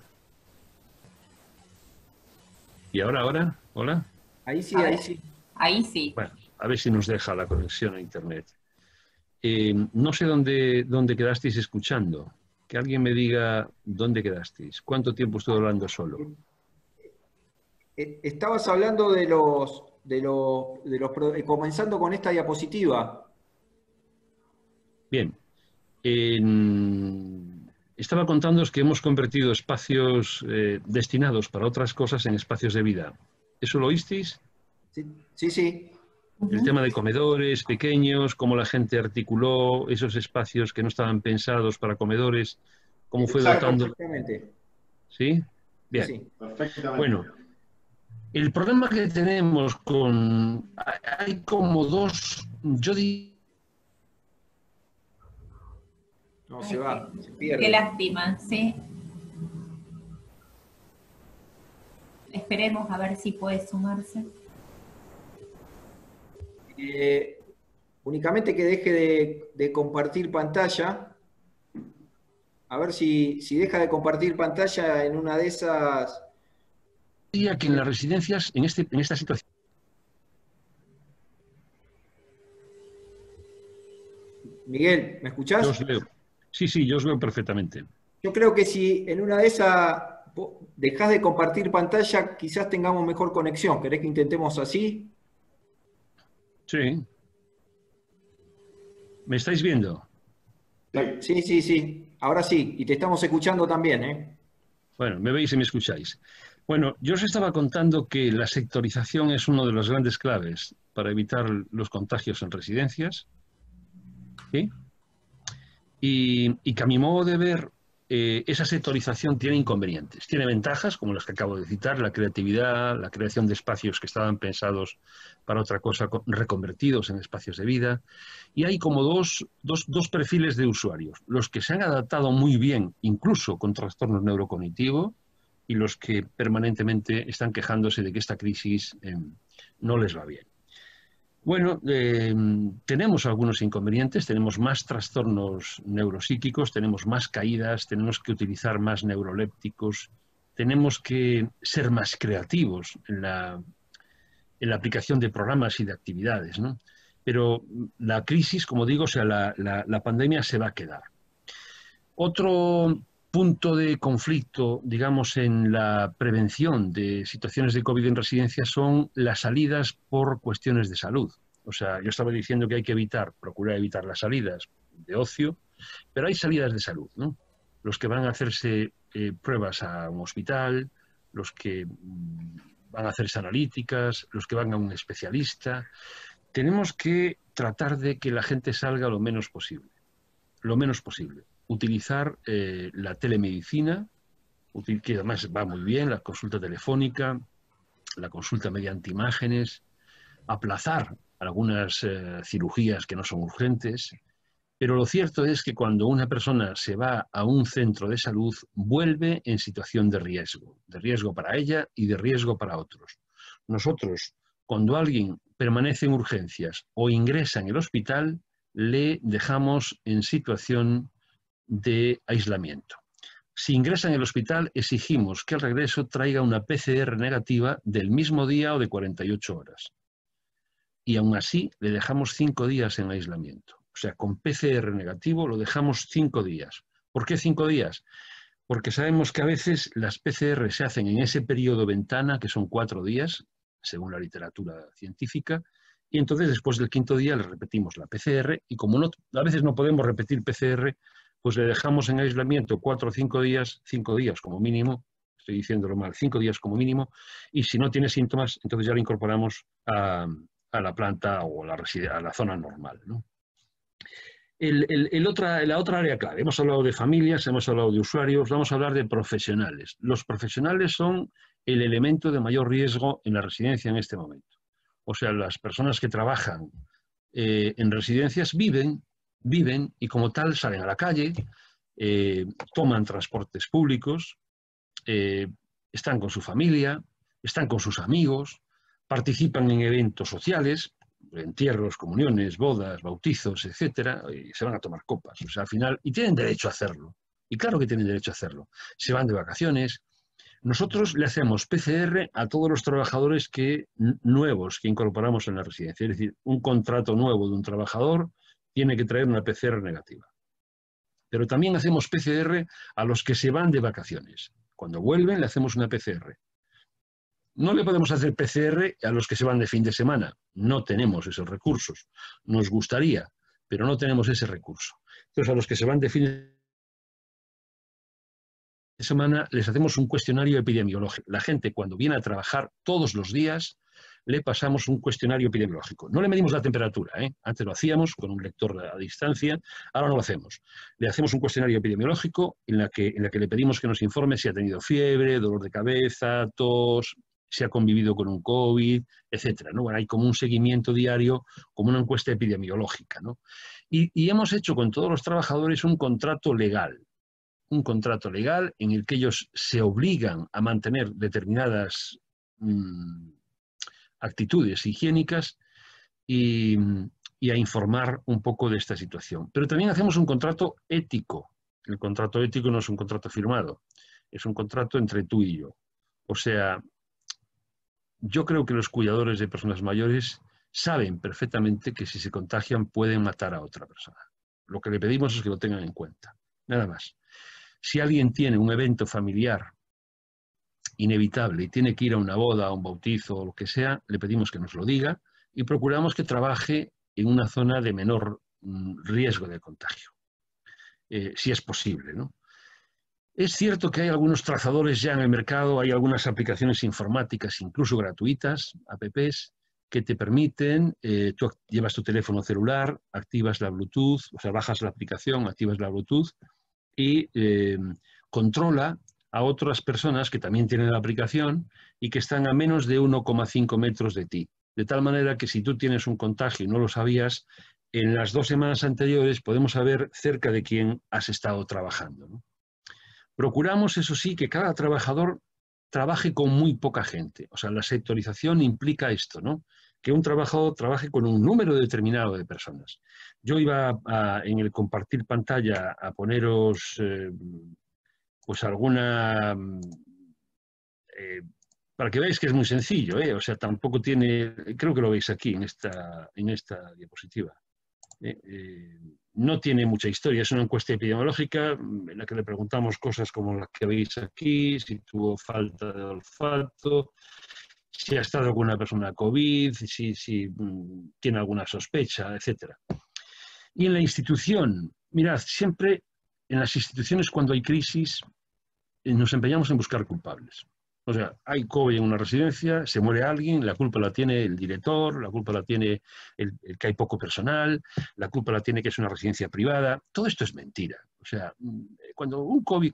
¿Y ahora? ¿Hola? Ahí sí, ahí sí. Ahí sí. Bueno, a ver si nos deja la conexión a internet. No sé dónde quedasteis escuchando. Que alguien me diga dónde quedasteis. ¿Cuánto tiempo estuve hablando solo? Estabas hablando de los comenzando con esta diapositiva. Bien. Estaba contándoos que hemos convertido espacios destinados para otras cosas en espacios de vida. ¿Eso lo oísteis? Sí, sí. El tema de comedores pequeños, cómo la gente articuló esos espacios que no estaban pensados para comedores, cómo fue dotando... Perfectamente. ¿Sí? Bien. Sí. Perfectamente. Bueno, el problema que tenemos con... Hay como dos... Yo diría... No, se va, se pierde. Qué lástima, sí. Esperemos a ver si puede sumarse. Únicamente que deje de compartir pantalla. A ver si deja de compartir pantalla en una de esas. Diría que en las residencias, en esta situación... Miguel, ¿me escuchás? Yo os veo. Sí, yo os veo perfectamente. Yo creo que si en una de esas dejás de compartir pantalla, quizás tengamos mejor conexión. ¿Querés que intentemos así? Sí. ¿Me estáis viendo? Sí. Ahora sí. Y te estamos escuchando también, ¿eh? Bueno, me veis y me escucháis. Bueno, yo os estaba contando que la sectorización es una de las grandes claves para evitar los contagios en residencias. ¿Sí? Y que a mi modo de ver, esa sectorización tiene inconvenientes. Tiene ventajas, como las que acabo de citar, la creatividad, la creación de espacios que estaban pensados para otra cosa, reconvertidos en espacios de vida. Y hay como dos perfiles de usuarios. Los que se han adaptado muy bien, incluso con trastornos neurocognitivos, y los que permanentemente están quejándose de que esta crisis no les va bien. Bueno, tenemos algunos inconvenientes, tenemos más trastornos neuropsíquicos, tenemos más caídas, tenemos que utilizar más neurolépticos, tenemos que ser más creativos en la aplicación de programas y de actividades, ¿no? Pero la crisis, como digo, o sea, la pandemia se va a quedar. Otro punto de conflicto, digamos, en la prevención de situaciones de COVID en residencia son las salidas por cuestiones de salud. O sea, yo estaba diciendo que hay que procurar evitar las salidas de ocio, pero hay salidas de salud, ¿no? Los que van a hacerse pruebas a un hospital, los que van a hacerse analíticas, los que van a un especialista. Tenemos que tratar de que la gente salga lo menos posible. Lo menos posible. Utilizar la telemedicina, que además va muy bien, la consulta telefónica, la consulta mediante imágenes, aplazar algunas cirugías que no son urgentes, pero lo cierto es que cuando una persona se va a un centro de salud, vuelve en situación de riesgo para ella y de riesgo para otros. Nosotros, cuando alguien permanece en urgencias o ingresa en el hospital, le dejamos en situación de aislamiento. Si ingresa en el hospital, exigimos que al regreso traiga una PCR negativa del mismo día o de 48 horas. Y aún así le dejamos 5 días en aislamiento. O sea, con PCR negativo lo dejamos 5 días. ¿Por qué 5 días? Porque sabemos que a veces las PCR se hacen en ese periodo ventana, que son 4 días, según la literatura científica, y entonces después del 5.º día le repetimos la PCR, y como a veces no podemos repetir PCR, pues le dejamos en aislamiento 4 o 5 días, 5 días como mínimo, estoy diciéndolo mal, 5 días como mínimo, y si no tiene síntomas, entonces ya le incorporamos a la planta o a la zona normal, ¿no? La otra área clave, hemos hablado de familias, hemos hablado de usuarios, vamos a hablar de profesionales. Los profesionales son el elemento de mayor riesgo en la residencia en este momento. O sea, las personas que trabajan en residencias viven y como tal salen a la calle, toman transportes públicos, están con su familia, están con sus amigos, participan en eventos sociales, entierros, comuniones, bodas, bautizos, etcétera, y se van a tomar copas. O sea, al final, y tienen derecho a hacerlo. Y claro que tienen derecho a hacerlo. Se van de vacaciones. Nosotros le hacemos PCR a todos los trabajadores nuevos que incorporamos en la residencia. Es decir, un contrato nuevo de un trabajador tiene que traer una PCR negativa. Pero también hacemos PCR a los que se van de vacaciones. Cuando vuelven le hacemos una PCR. No le podemos hacer PCR a los que se van de fin de semana. No tenemos esos recursos. Nos gustaría, pero no tenemos ese recurso. Entonces, a los que se van de fin de semana les hacemos un cuestionario epidemiológico. La gente, cuando viene a trabajar todos los días, le pasamos un cuestionario epidemiológico. No le medimos la temperatura, ¿eh? Antes lo hacíamos con un lector a distancia, ahora no lo hacemos. Le hacemos un cuestionario epidemiológico en la que le pedimos que nos informe si ha tenido fiebre, dolor de cabeza, tos, si ha convivido con un COVID, etcétera, ¿no? Bueno, hay como un seguimiento diario, como una encuesta epidemiológica, ¿no? Y hemos hecho con todos los trabajadores un contrato legal en el que ellos se obligan a mantener determinadas actitudes higiénicas y a informar un poco de esta situación. Pero también hacemos un contrato ético. El contrato ético no es un contrato firmado, es un contrato entre tú y yo. O sea, yo creo que los cuidadores de personas mayores saben perfectamente que si se contagian pueden matar a otra persona. Lo que le pedimos es que lo tengan en cuenta, nada más. Si alguien tiene un evento familiar inevitable y tiene que ir a una boda, a un bautizo o lo que sea, le pedimos que nos lo diga y procuramos que trabaje en una zona de menor riesgo de contagio, si es posible, ¿no? Es cierto que hay algunos trazadores ya en el mercado, hay algunas aplicaciones informáticas, incluso gratuitas, apps, que te permiten, tú llevas tu teléfono celular, activas la Bluetooth, o sea, bajas la aplicación, activas la Bluetooth y controla a otras personas que también tienen la aplicación y que están a menos de 1,5 metros de ti. De tal manera que si tú tienes un contagio y no lo sabías, en las 2 semanas anteriores podemos saber cerca de quién has estado trabajando, ¿no? Procuramos, eso sí, que cada trabajador trabaje con muy poca gente. O sea, la sectorización implica esto, ¿no? Que un trabajador trabaje con un número determinado de personas. Yo iba en el compartir pantalla a poneros pues alguna... para que veáis que es muy sencillo, ¿eh? O sea, tampoco tiene... Creo que lo veis aquí en esta diapositiva. no tiene mucha historia, es una encuesta epidemiológica en la que le preguntamos cosas como las que veis aquí, si tuvo falta de olfato, si ha estado alguna persona COVID, si tiene alguna sospecha, etc. Y en la institución, mirad, siempre en las instituciones cuando hay crisis nos empeñamos en buscar culpables. O sea, hay COVID en una residencia, se muere alguien, la culpa la tiene el director, la culpa la tiene el que hay poco personal, la culpa la tiene que es una residencia privada. Todo esto es mentira. O sea, cuando el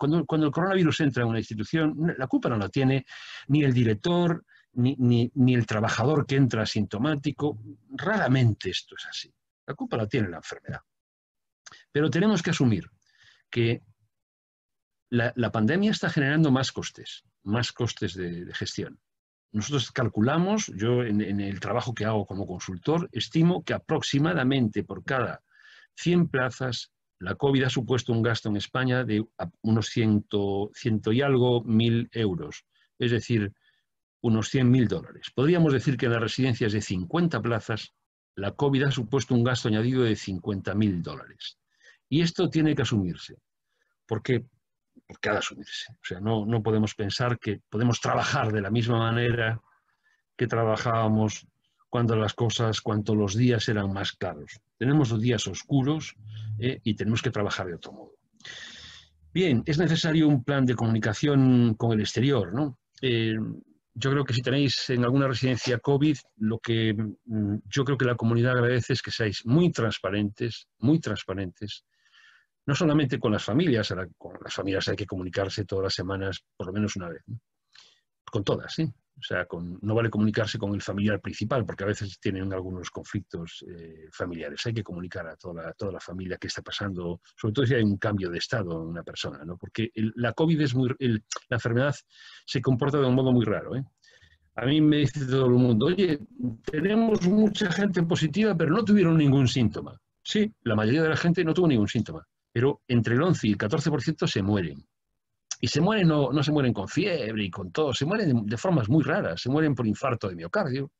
coronavirus entra en una institución, la culpa no la tiene ni el director, ni el trabajador que entra asintomático. Raramente esto es así. La culpa la tiene la enfermedad. Pero tenemos que asumir que la pandemia está generando más costes de gestión. Nosotros calculamos, yo en el trabajo que hago como consultor, estimo que aproximadamente por cada 100 plazas, la COVID ha supuesto un gasto en España de unos 100 y algo mil euros, es decir, unos 100.000 dólares. Podríamos decir que en las residencias de 50 plazas, la COVID ha supuesto un gasto añadido de 50.000 dólares. Y esto tiene que asumirse, porque ha de asumirse. O sea, no podemos pensar que podemos trabajar de la misma manera que trabajábamos cuando los días eran más claros. Tenemos los días oscuros y tenemos que trabajar de otro modo. Bien, es necesario un plan de comunicación con el exterior, ¿no? Yo creo que si tenéis en alguna residencia COVID, lo que yo creo que la comunidad agradece es que seáis muy transparentes, no solamente con las familias hay que comunicarse todas las semanas, por lo menos una vez, ¿no? Con todas, ¿sí? O sea, no vale comunicarse con el familiar principal, porque a veces tienen algunos conflictos familiares. Hay que comunicar a toda la familia qué está pasando, sobre todo si hay un cambio de estado en una persona, ¿no? Porque la COVID la enfermedad se comporta de un modo muy raro, ¿eh? A mí me dice todo el mundo, oye, tenemos mucha gente positiva, pero no tuvieron ningún síntoma. Sí, la mayoría de la gente no tuvo ningún síntoma, pero entre el 11 y el 14% se mueren. Y se mueren, no se mueren con fiebre y con todo, se mueren de formas muy raras. Se mueren por infarto de miocardio,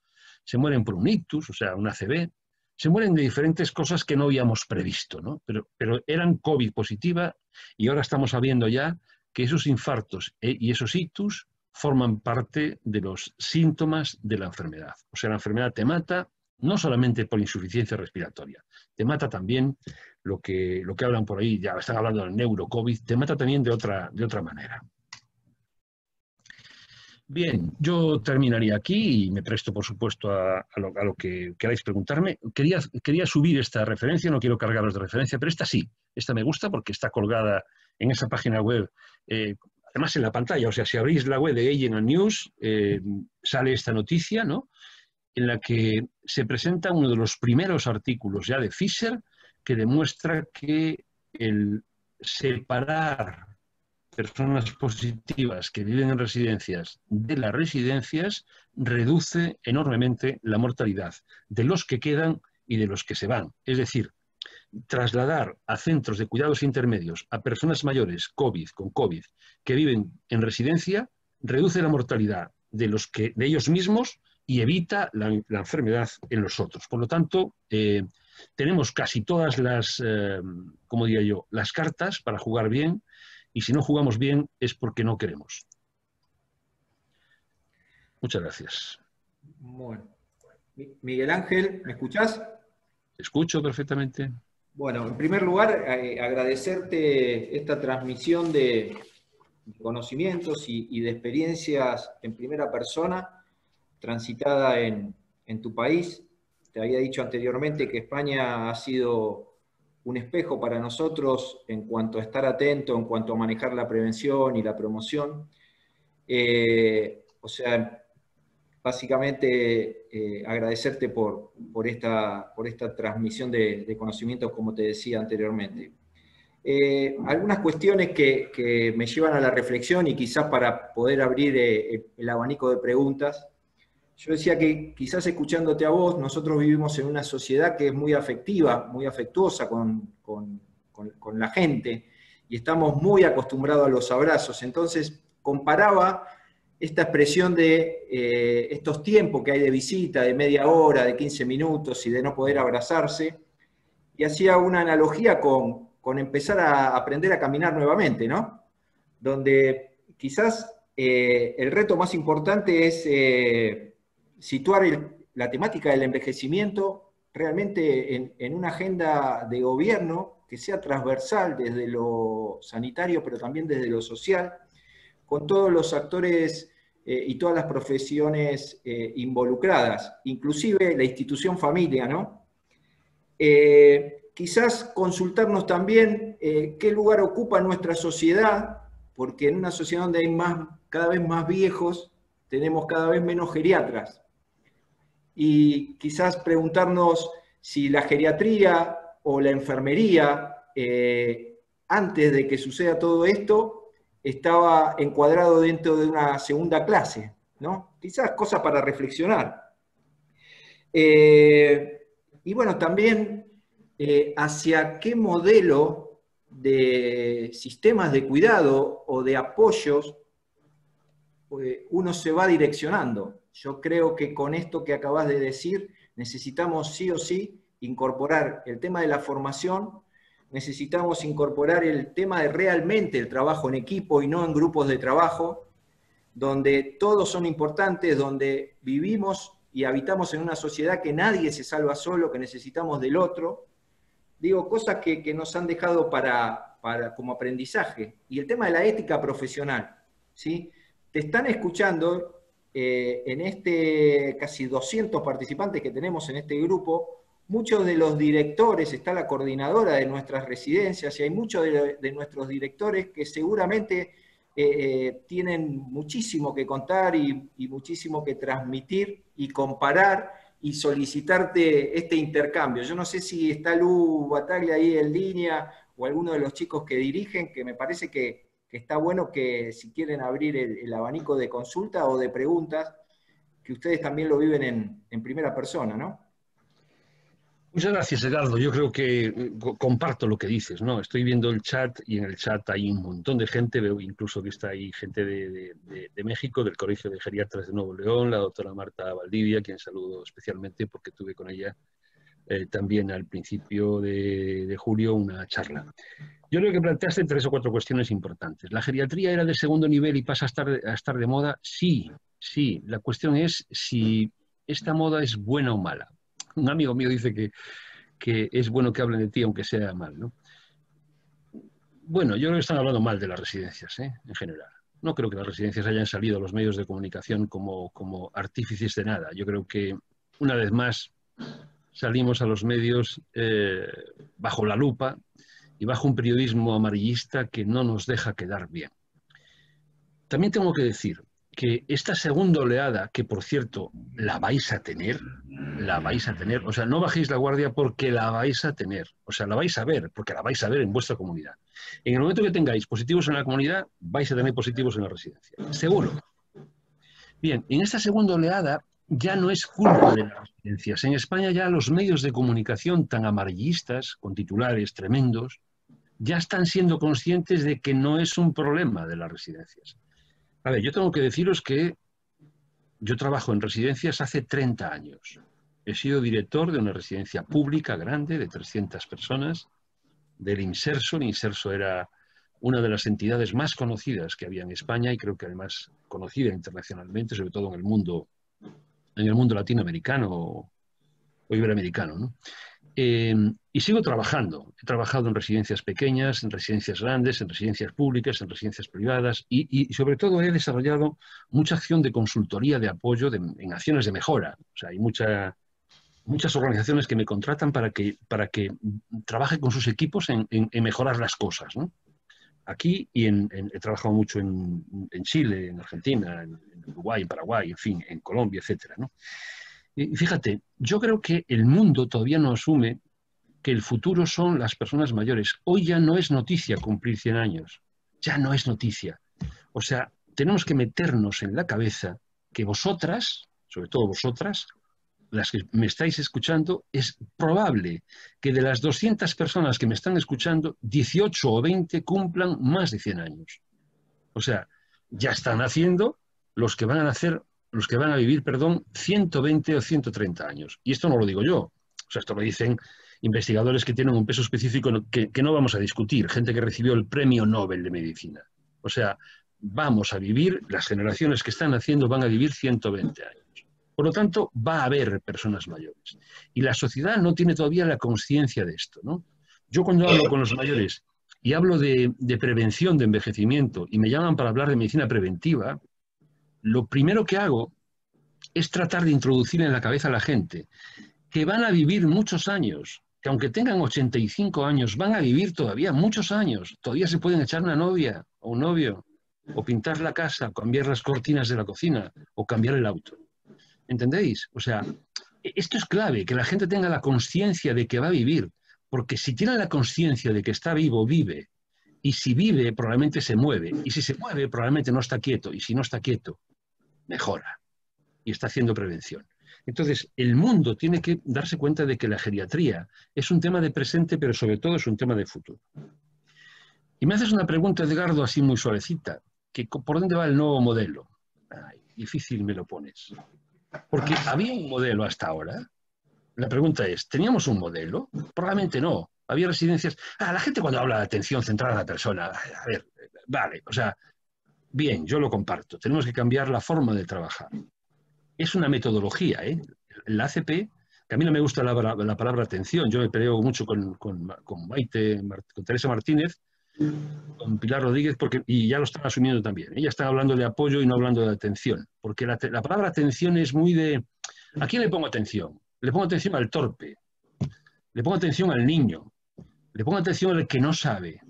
se mueren por un ictus, o sea, un ACV, se mueren de diferentes cosas que no habíamos previsto, ¿no? Pero eran COVID positiva y ahora estamos sabiendo ya que esos infartos y esos ictus forman parte de los síntomas de la enfermedad. O sea, la enfermedad te mata no solamente por insuficiencia respiratoria, te mata también lo que hablan por ahí, ya están hablando del neurocovid, te mata también de otra manera. Bien, yo terminaría aquí y me presto, por supuesto, a lo que queráis preguntarme. Quería subir esta referencia, no quiero cargaros de referencia, pero esta sí, esta me gusta porque está colgada en esa página web, además en la pantalla, o sea, si abrís la web de Agent News, sale esta noticia, ¿no?, en la que se presenta uno de los primeros artículos ya de Pfizer que demuestra que el separar personas positivas que viven en residencias de las residencias reduce enormemente la mortalidad de los que quedan y de los que se van. Es decir, trasladar a centros de cuidados intermedios a personas mayores con COVID que viven en residencia reduce la mortalidad de ellos mismos y evita la enfermedad en los otros. Por lo tanto, tenemos casi todas las cartas para jugar bien, y si no jugamos bien es porque no queremos. Muchas gracias. Bueno. Miguel Ángel, ¿me escuchás? Te escucho perfectamente. Bueno, en primer lugar, agradecerte esta transmisión de conocimientos y de experiencias en primera persona, transitada en tu país. Te había dicho anteriormente que España ha sido un espejo para nosotros en cuanto a estar atento, en cuanto a manejar la prevención y la promoción. O sea, básicamente agradecerte por esta transmisión de conocimientos, como te decía anteriormente. Algunas cuestiones que me llevan a la reflexión y quizás para poder abrir el abanico de preguntas. Yo decía que quizás escuchándote a vos, nosotros vivimos en una sociedad que es muy afectiva, muy afectuosa con la gente, y estamos muy acostumbrados a los abrazos. Entonces, comparaba esta expresión de estos tiempos que hay de visita, de media hora, de 15 minutos, y de no poder abrazarse, y hacía una analogía con empezar a aprender a caminar nuevamente, ¿no? Donde quizás el reto más importante es situar la temática del envejecimiento realmente en una agenda de gobierno que sea transversal desde lo sanitario, pero también desde lo social, con todos los actores y todas las profesiones involucradas, inclusive la institución familia, ¿no? Quizás consultarnos también qué lugar ocupa nuestra sociedad, porque en una sociedad donde hay cada vez más viejos, tenemos cada vez menos geriatras. Y quizás preguntarnos si la geriatría o la enfermería, antes de que suceda todo esto, estaba encuadrado dentro de una segunda clase, ¿no? Quizás cosas para reflexionar. Y bueno, también hacia qué modelo de sistemas de cuidado o de apoyos uno se va direccionando. Yo creo que con esto que acabas de decir, necesitamos sí o sí incorporar el tema de la formación, necesitamos incorporar el tema de realmente el trabajo en equipo y no en grupos de trabajo, donde todos son importantes, donde vivimos y habitamos en una sociedad que nadie se salva solo, que necesitamos del otro. Digo, cosas que nos han dejado como aprendizaje. Y el tema de la ética profesional, ¿sí? Te están escuchando en casi 200 participantes que tenemos en este grupo, muchos de los directores, está la coordinadora de nuestras residencias, y hay muchos de nuestros directores que seguramente tienen muchísimo que contar y muchísimo que transmitir y comparar y solicitarte este intercambio. Yo no sé si está Lu Bataglia ahí en línea o alguno de los chicos que dirigen, que me parece que está bueno que si quieren abrir el abanico de consulta o de preguntas, que ustedes también lo viven en primera persona, ¿no? Muchas gracias, Edgardo. Yo creo que comparto lo que dices, ¿no? Estoy viendo el chat y en el chat hay un montón de gente, veo incluso que está ahí gente de México, del Colegio de Geriatras de Nuevo León, la doctora Marta Valdivia, quien saludo especialmente porque tuve con ella también al principio de julio una charla. Yo creo que planteaste 3 o 4 cuestiones importantes. ¿La geriatría era de segundo nivel y pasa a estar de moda? Sí, sí. La cuestión es si esta moda es buena o mala. Un amigo mío dice que es bueno que hablen de ti aunque sea mal, ¿no? Bueno, yo creo que están hablando mal de las residencias, en general. No creo que las residencias hayan salido a los medios de comunicación como artífices de nada. Yo creo que, una vez más, salimos a los medios bajo la lupa y bajo un periodismo amarillista que no nos deja quedar bien. También tengo que decir que esta segunda oleada, que por cierto la vais a tener, o sea, no bajéis la guardia porque la vais a tener, o sea, la vais a ver, porque la vais a ver en vuestra comunidad. En el momento que tengáis positivos en la comunidad, vais a tener positivos en la residencia, seguro. Bien, en esta segunda oleada ya no es culpa de las residencias. En España ya los medios de comunicación tan amarillistas, con titulares tremendos, ya están siendo conscientes de que no es un problema de las residencias. A ver, yo tengo que deciros que yo trabajo en residencias hace 30 años. He sido director de una residencia pública grande de 300 personas, del Inserso. El Inserso era una de las entidades más conocidas que había en España y creo que además conocida internacionalmente, sobre todo en el mundo latinoamericano o iberoamericano, ¿no? Y sigo trabajando. He trabajado en residencias pequeñas, en residencias grandes, en residencias públicas, en residencias privadas y sobre todo he desarrollado mucha acción de consultoría, de apoyo en acciones de mejora. O sea, hay muchas organizaciones que me contratan para que trabaje con sus equipos en mejorar las cosas, ¿no? Aquí he trabajado mucho en Chile, en Argentina, en Uruguay, en Paraguay, en fin, en Colombia, etcétera, ¿no? Y fíjate, yo creo que el mundo todavía no asume que el futuro son las personas mayores. Hoy ya no es noticia cumplir 100 años. Ya no es noticia. O sea, tenemos que meternos en la cabeza que vosotras, sobre todo vosotras, las que me estáis escuchando, es probable que de las 200 personas que me están escuchando, 18 o 20 cumplan más de 100 años. O sea, ya están haciendo los que van a vivir, 120 o 130 años. Y esto no lo digo yo. O sea, esto lo dicen investigadores que tienen un peso específico que no vamos a discutir, gente que recibió el Premio Nobel de Medicina. O sea, vamos a vivir, las generaciones que están naciendo van a vivir 120 años. Por lo tanto, va a haber personas mayores. Y la sociedad no tiene todavía la conciencia de esto, ¿no? Yo cuando hablo con los mayores y hablo de prevención de envejecimiento y me llaman para hablar de medicina preventiva, lo primero que hago es tratar de introducir en la cabeza a la gente que van a vivir muchos años, que aunque tengan 85 años, van a vivir todavía muchos años. Todavía se pueden echar una novia o un novio, o pintar la casa, o cambiar las cortinas de la cocina, o cambiar el auto. ¿Entendéis? O sea, esto es clave, que la gente tenga la conciencia de que va a vivir, porque si tiene la conciencia de que está vivo, vive, y si vive, probablemente se mueve, y si se mueve, probablemente no está quieto, y si no está quieto, mejora, y está haciendo prevención. Entonces, el mundo tiene que darse cuenta de que la geriatría es un tema de presente, pero sobre todo es un tema de futuro. Y me haces una pregunta, Edgardo, así muy suavecita, que ¿por dónde va el nuevo modelo? Ay, difícil me lo pones. Porque había un modelo hasta ahora. La pregunta es, ¿teníamos un modelo? Probablemente no. Había residencias... la gente cuando habla de atención centrada a la persona, a ver, vale, o sea, bien, yo lo comparto. Tenemos que cambiar la forma de trabajar. Es una metodología, ¿eh? La ACP, que a mí no me gusta la palabra atención, yo me peleo mucho con Maite, con Teresa Martínez, con Pilar Rodríguez, y ya lo están asumiendo también. Ella está hablando de apoyo y no hablando de atención, porque la palabra atención es muy de... ¿A quién le pongo atención? Le pongo atención al torpe, le pongo atención al niño, le pongo atención al que no sabe.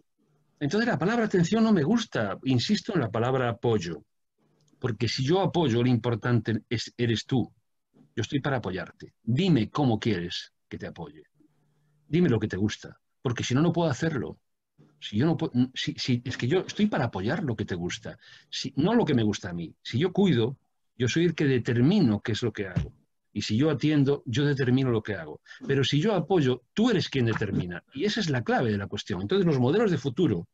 Entonces la palabra atención no me gusta, insisto en la palabra apoyo, porque si yo apoyo, lo importante eres tú. Yo estoy para apoyarte. Dime cómo quieres que te apoye. Dime lo que te gusta, porque si no, no puedo hacerlo. Si yo no puedo, es que yo estoy para apoyar lo que te gusta, no lo que me gusta a mí. Si yo cuido, yo soy el que determino qué es lo que hago. Y si yo atiendo, yo determino lo que hago. Pero si yo apoyo, tú eres quien determina. Y esa es la clave de la cuestión. Entonces, los modelos de futuro,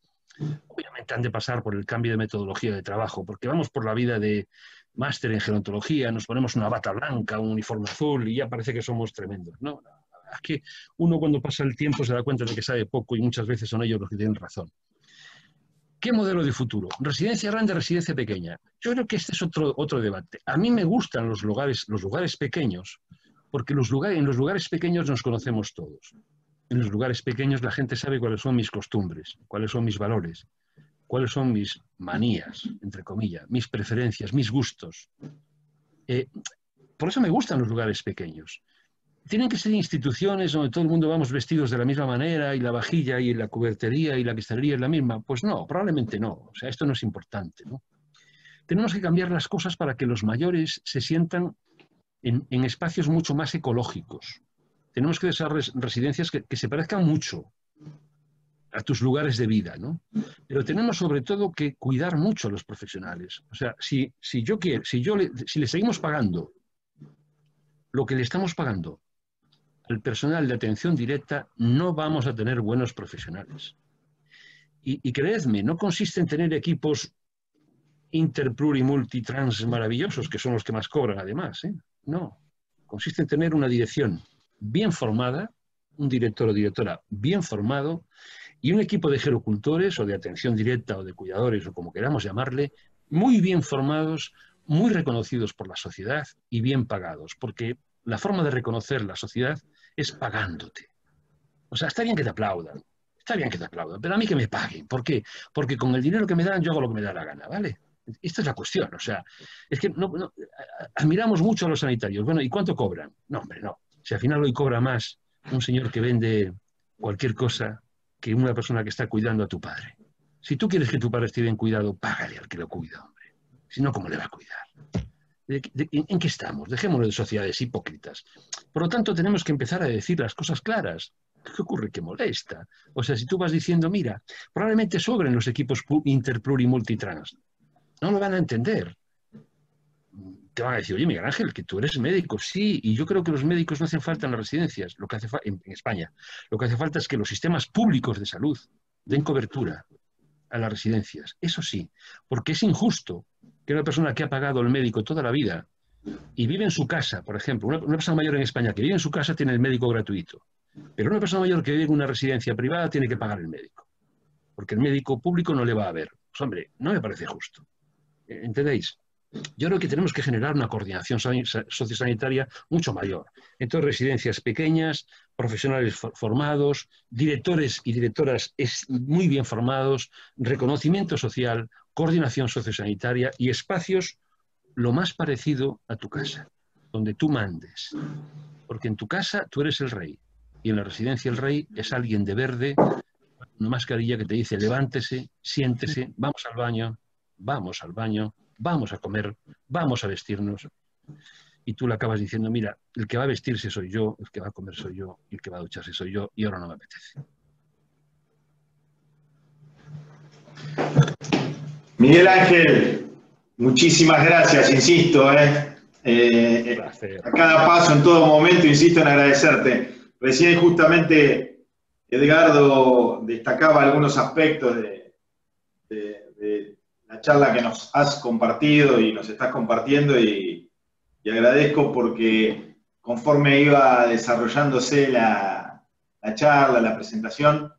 obviamente han de pasar por el cambio de metodología de trabajo, porque vamos por la vida de máster en gerontología, nos ponemos una bata blanca, un uniforme azul y ya parece que somos tremendos. No, es que uno cuando pasa el tiempo se da cuenta de que sabe poco y muchas veces son ellos los que tienen razón. ¿Qué modelo de futuro? ¿Residencia grande, residencia pequeña? Yo creo que este es otro debate. A mí me gustan los lugares pequeños, porque en los lugares pequeños nos conocemos todos. En los lugares pequeños la gente sabe cuáles son mis costumbres, cuáles son mis valores, cuáles son mis manías, entre comillas, mis preferencias, mis gustos. Por eso me gustan los lugares pequeños. Tienen que ser instituciones donde todo el mundo vamos vestidos de la misma manera y la vajilla y la cubertería y la cristalería es la misma. Pues no, probablemente no. O sea, esto no es importante, ¿no? Tenemos que cambiar las cosas para que los mayores se sientan en espacios mucho más ecológicos. Tenemos que desarrollar residencias que se parezcan mucho a tus lugares de vida, ¿no? Pero tenemos sobre todo que cuidar mucho a los profesionales. O sea, si le seguimos pagando lo que le estamos pagando al personal de atención directa, no vamos a tener buenos profesionales. Y creedme, no consiste en tener equipos multitrans maravillosos, que son los que más cobran además, ¿eh? No, consiste en tener una dirección bien formada, un director o directora bien formado y un equipo de gerocultores o de atención directa o de cuidadores o como queramos llamarle, muy bien formados, muy reconocidos por la sociedad y bien pagados, porque la forma de reconocer la sociedad es pagándote. O sea, está bien que te aplaudan, pero a mí que me paguen. ¿Por qué? Porque con el dinero que me dan yo hago lo que me da la gana, ¿vale? Esta es la cuestión, o sea, es que admiramos mucho a los sanitarios. Bueno, ¿y cuánto cobran? No, hombre, no. Si al final hoy cobra más un señor que vende cualquier cosa que una persona que está cuidando a tu padre. Si tú quieres que tu padre esté bien cuidado, págale al que lo cuida, hombre. Si no, ¿cómo le va a cuidar? ¿En qué estamos? Dejémonos de sociedades hipócritas. Por lo tanto, tenemos que empezar a decir las cosas claras. ¿Qué ocurre? Que molesta. O sea, si tú vas diciendo, mira, probablemente sobren los equipos multitrans. No lo van a entender. Te van a decir, oye, Miguel Ángel, que tú eres médico. Sí, y yo creo que los médicos no hacen falta en las residencias, lo que hace en España. Lo que hace falta es que los sistemas públicos de salud den cobertura a las residencias. Eso sí, porque es injusto que una persona que ha pagado al médico toda la vida y vive en su casa, por ejemplo, una persona mayor en España que vive en su casa tiene el médico gratuito. Pero una persona mayor que vive en una residencia privada tiene que pagar el médico, porque el médico público no le va a ver. Pues hombre, no me parece justo. ¿Entendéis? Yo creo que tenemos que generar una coordinación sociosanitaria mucho mayor. Entonces, residencias pequeñas, profesionales formados, directores y directoras muy bien formados, reconocimiento social, coordinación sociosanitaria y espacios lo más parecido a tu casa, donde tú mandes. Porque en tu casa tú eres el rey y en la residencia el rey es alguien de verde, una mascarilla que te dice levántese, siéntese, vamos al baño, vamos a comer, vamos a vestirnos. Y tú le acabas diciendo, mira, el que va a vestirse soy yo, el que va a comer soy yo, y el que va a ducharse soy yo, y ahora no me apetece. Miguel Ángel, muchísimas gracias, insisto, a cada paso, en todo momento, insisto en agradecerte. Recién justamente Edgardo destacaba algunos aspectos de la charla que nos has compartido y nos estás compartiendo, y agradezco porque conforme iba desarrollándose la charla, la presentación,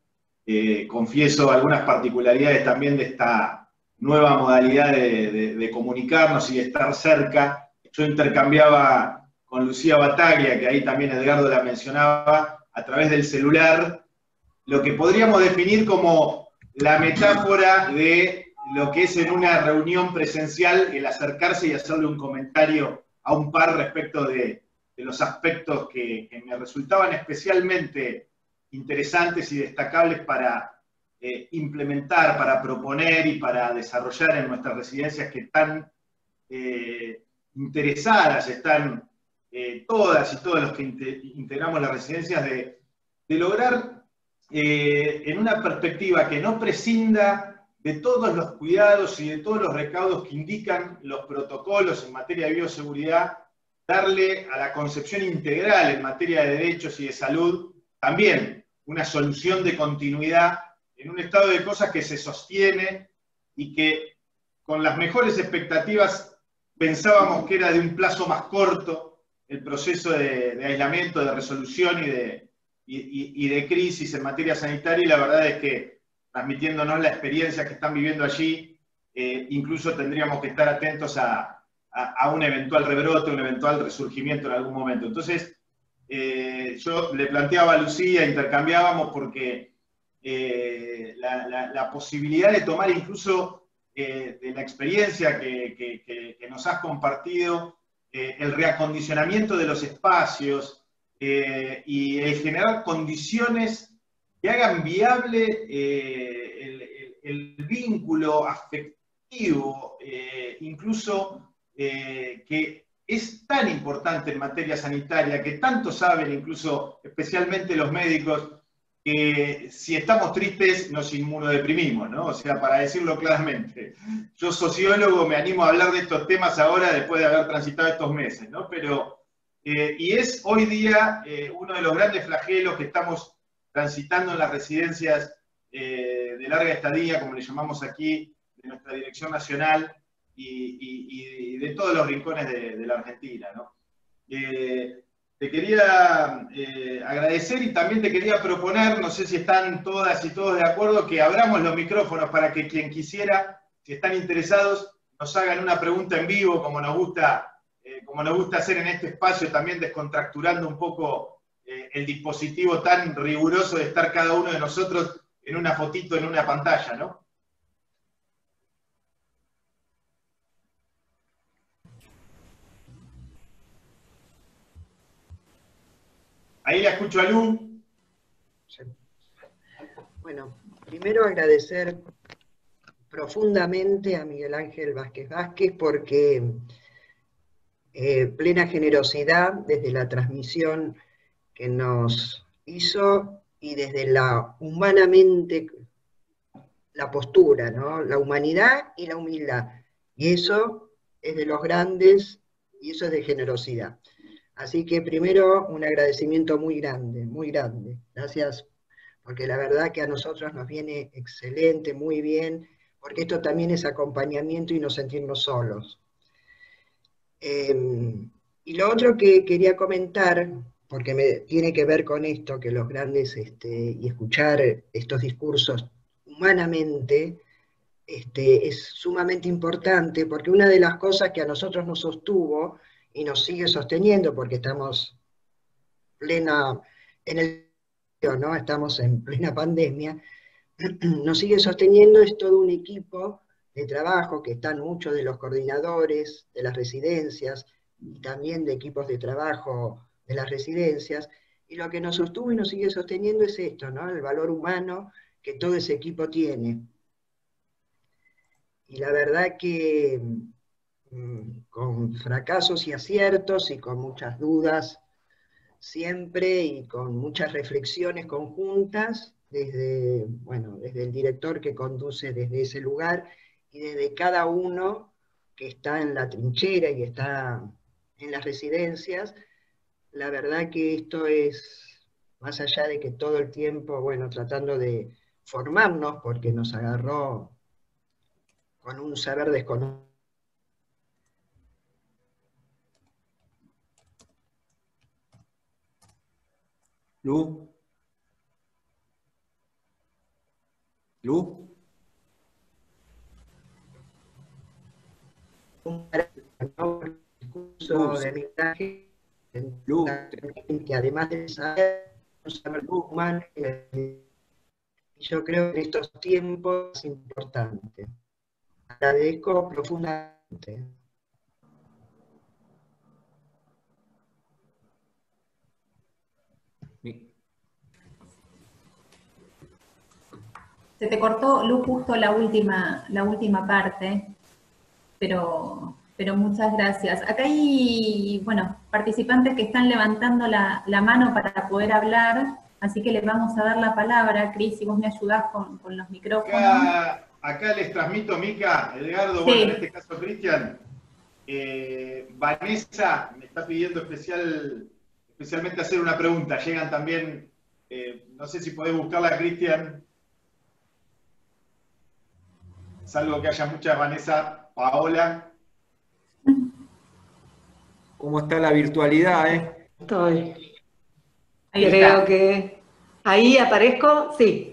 confieso algunas particularidades también de esta nueva modalidad de comunicarnos y de estar cerca. Yo intercambiaba con Lucía Bataglia, que ahí también Edgardo la mencionaba, a través del celular, lo que podríamos definir como la metáfora de lo que es en una reunión presencial el acercarse y hacerle un comentario a un par respecto de los aspectos que me resultaban especialmente interesantes y destacables para implementar, para proponer y para desarrollar en nuestras residencias, que tan interesadas están todas y todos los que integramos las residencias, de lograr en una perspectiva que no prescinda de todos los cuidados y de todos los recaudos que indican los protocolos en materia de bioseguridad, darle a la concepción integral en materia de derechos y de salud también una solución de continuidad en un estado de cosas que se sostiene y que con las mejores expectativas pensábamos que era de un plazo más corto el proceso de aislamiento, de resolución y de crisis en materia sanitaria, y la verdad es que transmitiéndonos la experiencia que están viviendo allí, incluso tendríamos que estar atentos a un eventual rebrote, un eventual resurgimiento en algún momento. Entonces, yo le planteaba a Lucía, intercambiábamos, porque la posibilidad de tomar incluso de la experiencia que nos has compartido, el reacondicionamiento de los espacios y el generar condiciones que hagan viable el vínculo afectivo, incluso que es tan importante en materia sanitaria, que tanto saben, incluso especialmente los médicos, que si estamos tristes nos inmunodeprimimos, ¿no? O sea, para decirlo claramente, yo sociólogo me animo a hablar de estos temas ahora después de haber transitado estos meses, ¿no? Pero, y es hoy día uno de los grandes flagelos que estamos transitando en las residencias de larga estadía, como le llamamos aquí, de nuestra dirección nacional y de todos los rincones de la Argentina, ¿no? Te quería agradecer y también te quería proponer, no sé si están todas y todos de acuerdo, que abramos los micrófonos para que quien quisiera, si están interesados, nos hagan una pregunta en vivo, como nos gusta hacer en este espacio, también descontracturando un poco el dispositivo tan riguroso de estar cada uno de nosotros en una fotito, en una pantalla, ¿no? Ahí la escucho a Lu. Bueno, primero agradecer profundamente a Miguel Ángel Vázquez Vázquez, porque plena generosidad desde la transmisión que nos hizo y desde la humanamente, la postura, ¿no? La humanidad y la humildad. Y eso es de los grandes y eso es de generosidad. Así que primero un agradecimiento muy grande, muy grande. Gracias, porque la verdad que a nosotros nos viene excelente, muy bien, porque esto también es acompañamiento y no sentirnos solos. Y lo otro que quería comentar porque tiene que ver con esto, que los grandes, y escuchar estos discursos humanamente, es sumamente importante, porque una de las cosas que a nosotros nos sostuvo y nos sigue sosteniendo, porque estamos ¿no? Estamos en plena pandemia, nos sigue sosteniendo es todo un equipo de trabajo, que están muchos de los coordinadores de las residencias, y también de equipos de trabajo de las residencias, y lo que nos sostuvo y nos sigue sosteniendo es esto, ¿no? El valor humano que todo ese equipo tiene. Y la verdad que con fracasos y aciertos y con muchas dudas siempre, y con muchas reflexiones conjuntas, desde el director que conduce desde ese lugar, y desde cada uno que está en la trinchera y está en las residencias. La verdad que esto es, más allá de que todo el tiempo, tratando de formarnos, porque nos agarró con un saber desconocido. Lu. Lu. Un discurso de mensaje que además de saber humano, y yo creo que en estos tiempos es importante. Agradezco profundamente. Se te cortó, Lu, justo la última parte, pero muchas gracias. Acá hay, participantes que están levantando la mano para poder hablar, así que les vamos a dar la palabra. Cris, si vos me ayudás con los micrófonos. Acá les transmito, Mica, Edgardo, sí. En este caso Cristian. Vanessa me está pidiendo especialmente hacer una pregunta. Llegan también, no sé si podés buscarla, Cristian. Salvo que haya muchas, Vanessa. Paola. ¿Cómo está la virtualidad, Estoy. Ahí Creo está. que ahí aparezco, sí.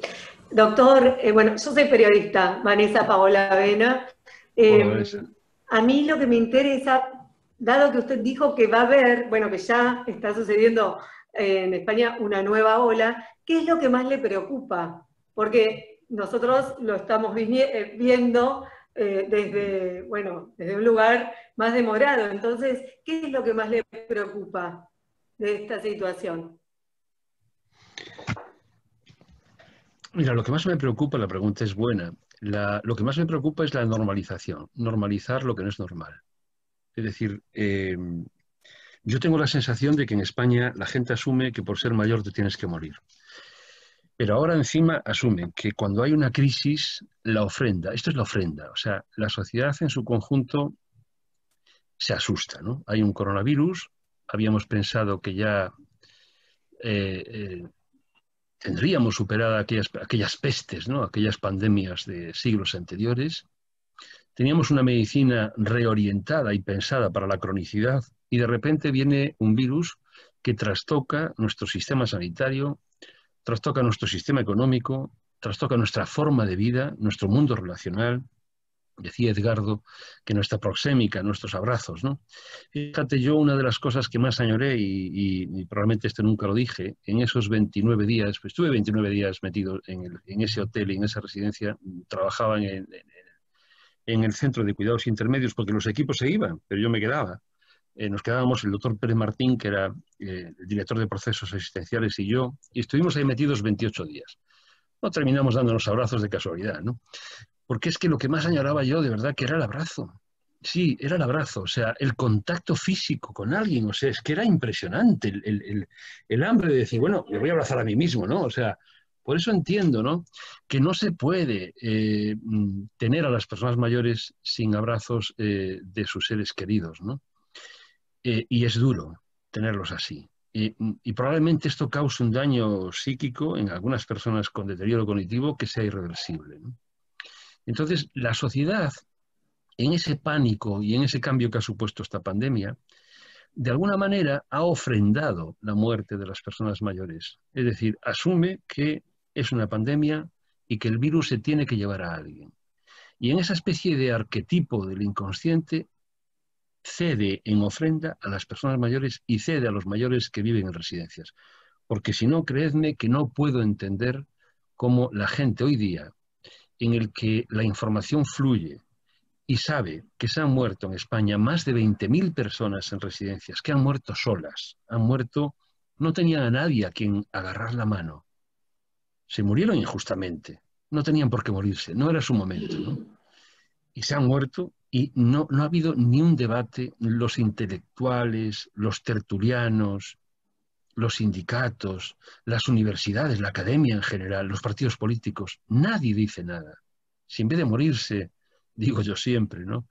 Doctor, yo soy periodista, Vanessa Paola Avena. A mí lo que me interesa, dado que usted dijo que va a haber, que ya está sucediendo en España una nueva ola, ¿qué es lo que más le preocupa? Porque nosotros lo estamos viendo desde un lugar más demorado. Entonces, ¿qué es lo que más le preocupa de esta situación? Mira, lo que más me preocupa, la pregunta es buena, lo que más me preocupa es la normalización, normalizar lo que no es normal. Es decir, yo tengo la sensación de que en España la gente asume que por ser mayor te tienes que morir. Pero ahora encima asumen que cuando hay una crisis, la ofrenda, esto es la ofrenda, o sea, la sociedad en su conjunto se asusta, ¿no? Hay un coronavirus, habíamos pensado que ya tendríamos superado aquellas pestes, ¿no? Aquellas pandemias de siglos anteriores. Teníamos una medicina reorientada y pensada para la cronicidad, y de repente viene un virus que trastoca nuestro sistema sanitario, trastoca nuestro sistema económico, trastoca nuestra forma de vida, nuestro mundo relacional. Decía Edgardo que nuestra proxémica, nuestros abrazos, ¿no? Fíjate, yo una de las cosas que más añoré, y probablemente esto nunca lo dije, en esos 29 días, pues estuve 29 días metido en ese hotel y en esa residencia, trabajaba en el centro de cuidados intermedios porque los equipos se iban, pero yo me quedaba. Nos quedábamos el doctor Pérez Martín, que era el director de procesos asistenciales, y yo, y estuvimos ahí metidos 28 días. No terminamos dándonos abrazos de casualidad, ¿no? Porque es que lo que más añoraba yo, de verdad, que era el abrazo. Sí, era el abrazo, o sea, el contacto físico con alguien, o sea, es que era impresionante el hambre de decir, bueno, me voy a abrazar a mí mismo, ¿no? O sea, por eso entiendo, ¿no?, que no se puede tener a las personas mayores sin abrazos de sus seres queridos, ¿no? Y es duro tenerlos así. Y probablemente esto cause un daño psíquico en algunas personas con deterioro cognitivo que sea irreversible, ¿no? Entonces, la sociedad, en ese pánico y en ese cambio que ha supuesto esta pandemia, de alguna manera ha ofrendado la muerte de las personas mayores. Es decir, asume que es una pandemia y que el virus se tiene que llevar a alguien. Y en esa especie de arquetipo del inconsciente cede en ofrenda a las personas mayores y cede a los mayores que viven en residencias. Porque si no, creedme que no puedo entender cómo la gente hoy día, en el que la información fluye y sabe que se han muerto en España más de 20.000 personas en residencias, que han muerto solas, han muerto, no tenían a nadie a quien agarrar la mano. Se murieron injustamente, no tenían por qué morirse, no era su momento, ¿no? Y se han muerto y no ha habido ni un debate, los intelectuales, los tertulianos, los sindicatos, las universidades, la academia en general, los partidos políticos, nadie dice nada. Si en vez de morirse, digo yo siempre, ¿no?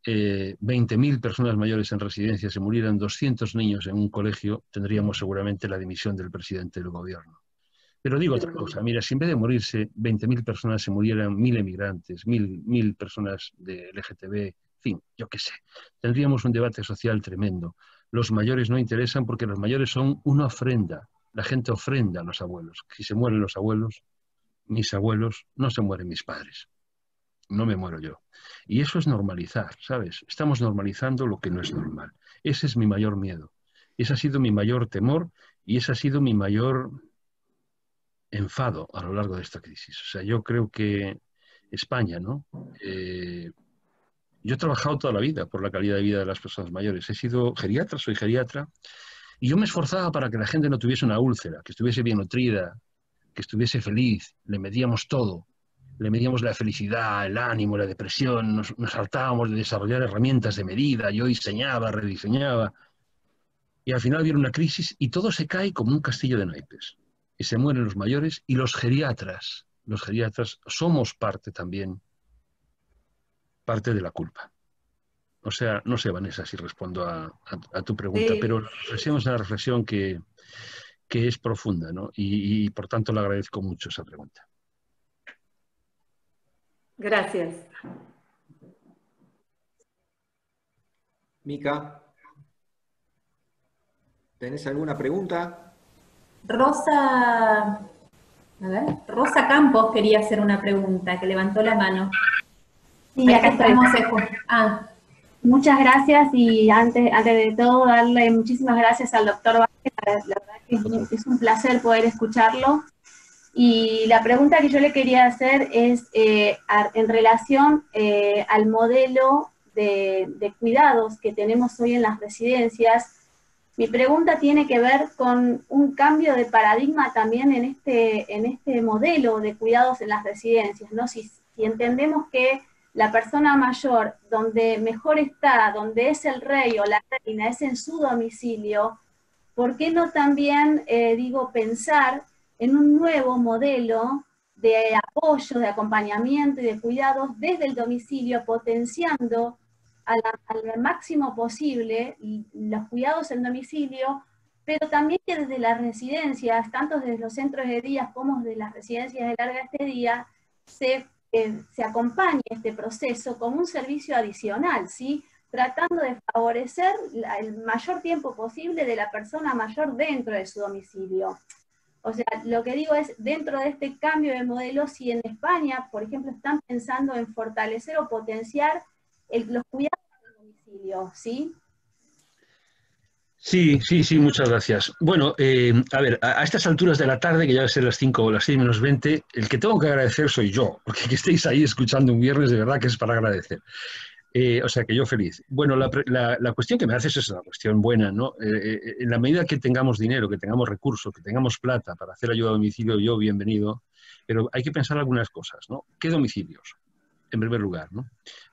20.000 personas mayores en residencia, se murieran 200 niños en un colegio, tendríamos seguramente la dimisión del presidente del gobierno. Pero digo otra cosa, mira, si en vez de morirse 20.000 personas se murieran 1.000 emigrantes, 1.000 personas de LGTB, en fin, yo qué sé, tendríamos un debate social tremendo. Los mayores no interesan porque los mayores son una ofrenda. La gente ofrenda a los abuelos. Si se mueren los abuelos, mis abuelos, no se mueren mis padres. No me muero yo. Y eso es normalizar, ¿sabes? Estamos normalizando lo que no es normal. Ese es mi mayor miedo. Ese ha sido mi mayor temor y ese ha sido mi mayor enfado a lo largo de esta crisis. O sea, yo creo que España, ¿no? Yo he trabajado toda la vida por la calidad de vida de las personas mayores. He sido geriatra, soy geriatra, y yo me esforzaba para que la gente no tuviese una úlcera, que estuviese bien nutrida, que estuviese feliz. Le medíamos todo. Le medíamos la felicidad, el ánimo, la depresión. Nos hartábamos de desarrollar herramientas de medida. Yo diseñaba, rediseñaba. Y al final viene una crisis y todo se cae como un castillo de naipes. Y se mueren los mayores y los geriatras. Los geriatras somos parte también, parte de la culpa. O sea, no sé, Vanessa, si respondo a tu pregunta, pero la reflexión es una reflexión que es profunda, ¿no? Y por tanto le agradezco mucho esa pregunta. Gracias. Mica, ¿tenés alguna pregunta? Rosa Campos quería hacer una pregunta, que levantó la mano. Sí, acá estamos. Muchas gracias y antes de todo darle muchísimas gracias al doctor Vázquez. La verdad que es un placer poder escucharlo. Y la pregunta que yo le quería hacer es en relación al modelo de cuidados que tenemos hoy en las residencias. Mi pregunta tiene que ver con un cambio de paradigma también en este modelo de cuidados en las residencias, ¿no? Si entendemos que la persona mayor, donde mejor está, donde es el rey o la reina, es en su domicilio, ¿por qué no también, pensar en un nuevo modelo de apoyo, de acompañamiento y de cuidados desde el domicilio, potenciando al máximo posible los cuidados en domicilio, pero también que desde las residencias, tanto desde los centros de día como desde las residencias de larga estadía, se acompañe este proceso como un servicio adicional, ¿sí? Tratando de favorecer el mayor tiempo posible de la persona mayor dentro de su domicilio. O sea, lo que digo es, dentro de este cambio de modelo, si en España, por ejemplo, están pensando en fortalecer o potenciar los cuidados del domicilio, ¿sí? Sí, muchas gracias. Bueno, a ver, a estas alturas de la tarde, que ya va a ser las 5 o las 6 menos 20, el que tengo que agradecer soy yo, porque que estéis ahí escuchando un viernes, de verdad que es para agradecer. O sea, que yo feliz. Bueno, la cuestión que me haces es una cuestión buena, ¿no? En la medida que tengamos dinero, que tengamos recursos, que tengamos plata para hacer ayuda a domicilio, yo bienvenido, pero hay que pensar algunas cosas, ¿no? ¿Qué domicilios? En primer lugar, ¿no?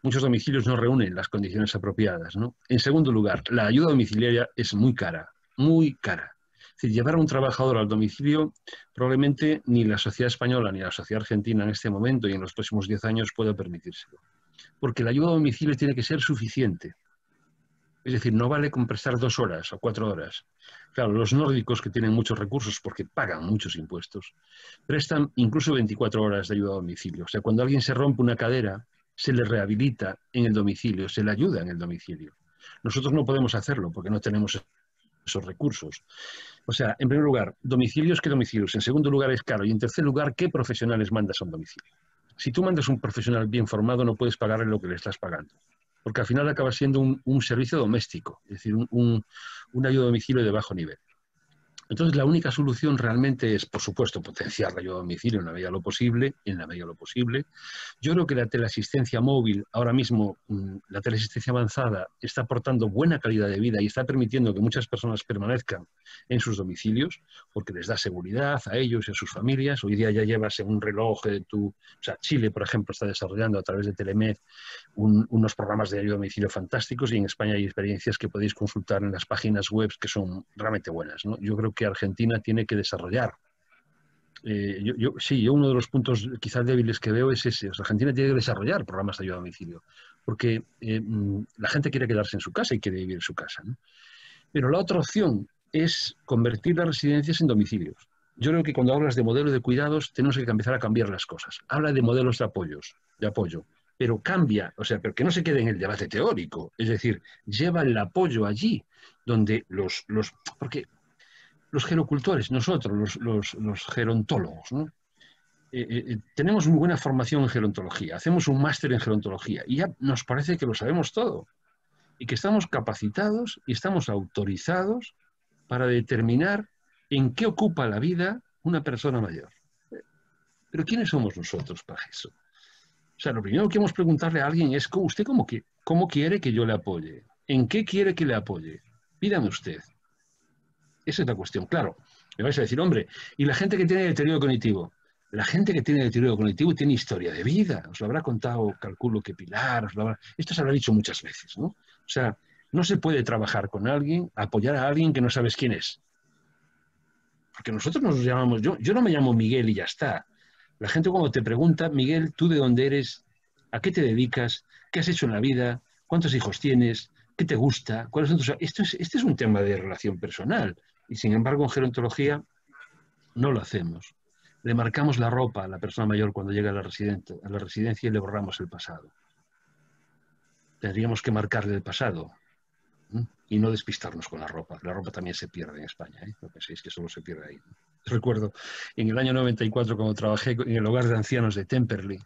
Muchos domicilios no reúnen las condiciones apropiadas, ¿no? En segundo lugar, la ayuda domiciliaria es muy cara, muy cara. Es decir, llevar a un trabajador al domicilio, probablemente ni la sociedad española ni la sociedad argentina en este momento y en los próximos 10 años pueda permitírselo. Porque la ayuda a domicilio tiene que ser suficiente. Es decir, no vale con prestar 2 horas o 4 horas. Claro, los nórdicos, que tienen muchos recursos porque pagan muchos impuestos, prestan incluso 24 horas de ayuda a domicilio. O sea, cuando alguien se rompe una cadera, se le rehabilita en el domicilio, se le ayuda en el domicilio. Nosotros no podemos hacerlo porque no tenemos esos recursos. O sea, en primer lugar, domicilios, ¿qué domicilios? En segundo lugar, es caro. Y en tercer lugar, ¿qué profesionales mandas a un domicilio? Si tú mandas un profesional bien formado, no puedes pagarle lo que le estás pagando. Porque al final acaba siendo un servicio doméstico, es decir, una ayuda a domicilio de bajo nivel. Entonces, la única solución realmente es, por supuesto, potenciar la ayuda a domicilio en la medida de lo posible, Yo creo que la teleasistencia móvil, ahora mismo, la teleasistencia avanzada, está aportando buena calidad de vida y está permitiendo que muchas personas permanezcan en sus domicilios, porque les da seguridad a ellos y a sus familias. Hoy día ya llevas en un reloj o sea, Chile, por ejemplo, está desarrollando a través de Telemed unos programas de ayuda a domicilio fantásticos, y en España hay experiencias que podéis consultar en las páginas web que son realmente buenas, ¿no? Yo creo que Argentina tiene que desarrollar. Yo uno de los puntos quizás débiles que veo es ese. O sea, Argentina tiene que desarrollar programas de ayuda a domicilio, porque la gente quiere quedarse en su casa y quiere vivir en su casa, ¿no? Pero la otra opción es convertir las residencias en domicilios. Yo creo que cuando hablas de modelo de cuidados tenemos que empezar a cambiar las cosas. Habla de modelos de apoyo, pero cambia, o sea, pero que no se quede en el debate teórico. Es decir, lleva el apoyo allí, donde porque los gerocultores, nosotros, los gerontólogos, ¿no? Tenemos muy buena formación en gerontología, hacemos un máster en gerontología y ya nos parece que lo sabemos todo y que estamos capacitados y estamos autorizados para determinar en qué ocupa la vida una persona mayor. Pero ¿quiénes somos nosotros para eso? O sea, lo primero que queremos preguntarle a alguien es, ¿usted cómo quiere que yo le apoye? ¿En qué quiere que le apoye? Pídame usted. Esa es la cuestión. Claro, me vais a decir, hombre, ¿y la gente que tiene deterioro cognitivo? La gente que tiene deterioro cognitivo tiene historia de vida. Os lo habrá contado, calculo que Pilar, esto se habrá dicho muchas veces, ¿no? O sea, no se puede trabajar con alguien, apoyar a alguien que no sabes quién es. Porque nosotros nos llamamos, yo no me llamo Miguel y ya está. La gente cuando te pregunta, Miguel, ¿tú de dónde eres? ¿A qué te dedicas? ¿Qué has hecho en la vida? ¿Cuántos hijos tienes? ¿Qué te gusta? ¿Cuáles son tus...? Este es un tema de relación personal. Y sin embargo, en gerontología no lo hacemos. Le marcamos la ropa a la persona mayor cuando llega a la residencia y le borramos el pasado. Tendríamos que marcarle el pasado, ¿eh? Y no despistarnos con la ropa. La ropa también se pierde en España, ¿eh? No penséis que solo se pierde ahí. Recuerdo en el año 94 cuando trabajé en el hogar de ancianos de Temperley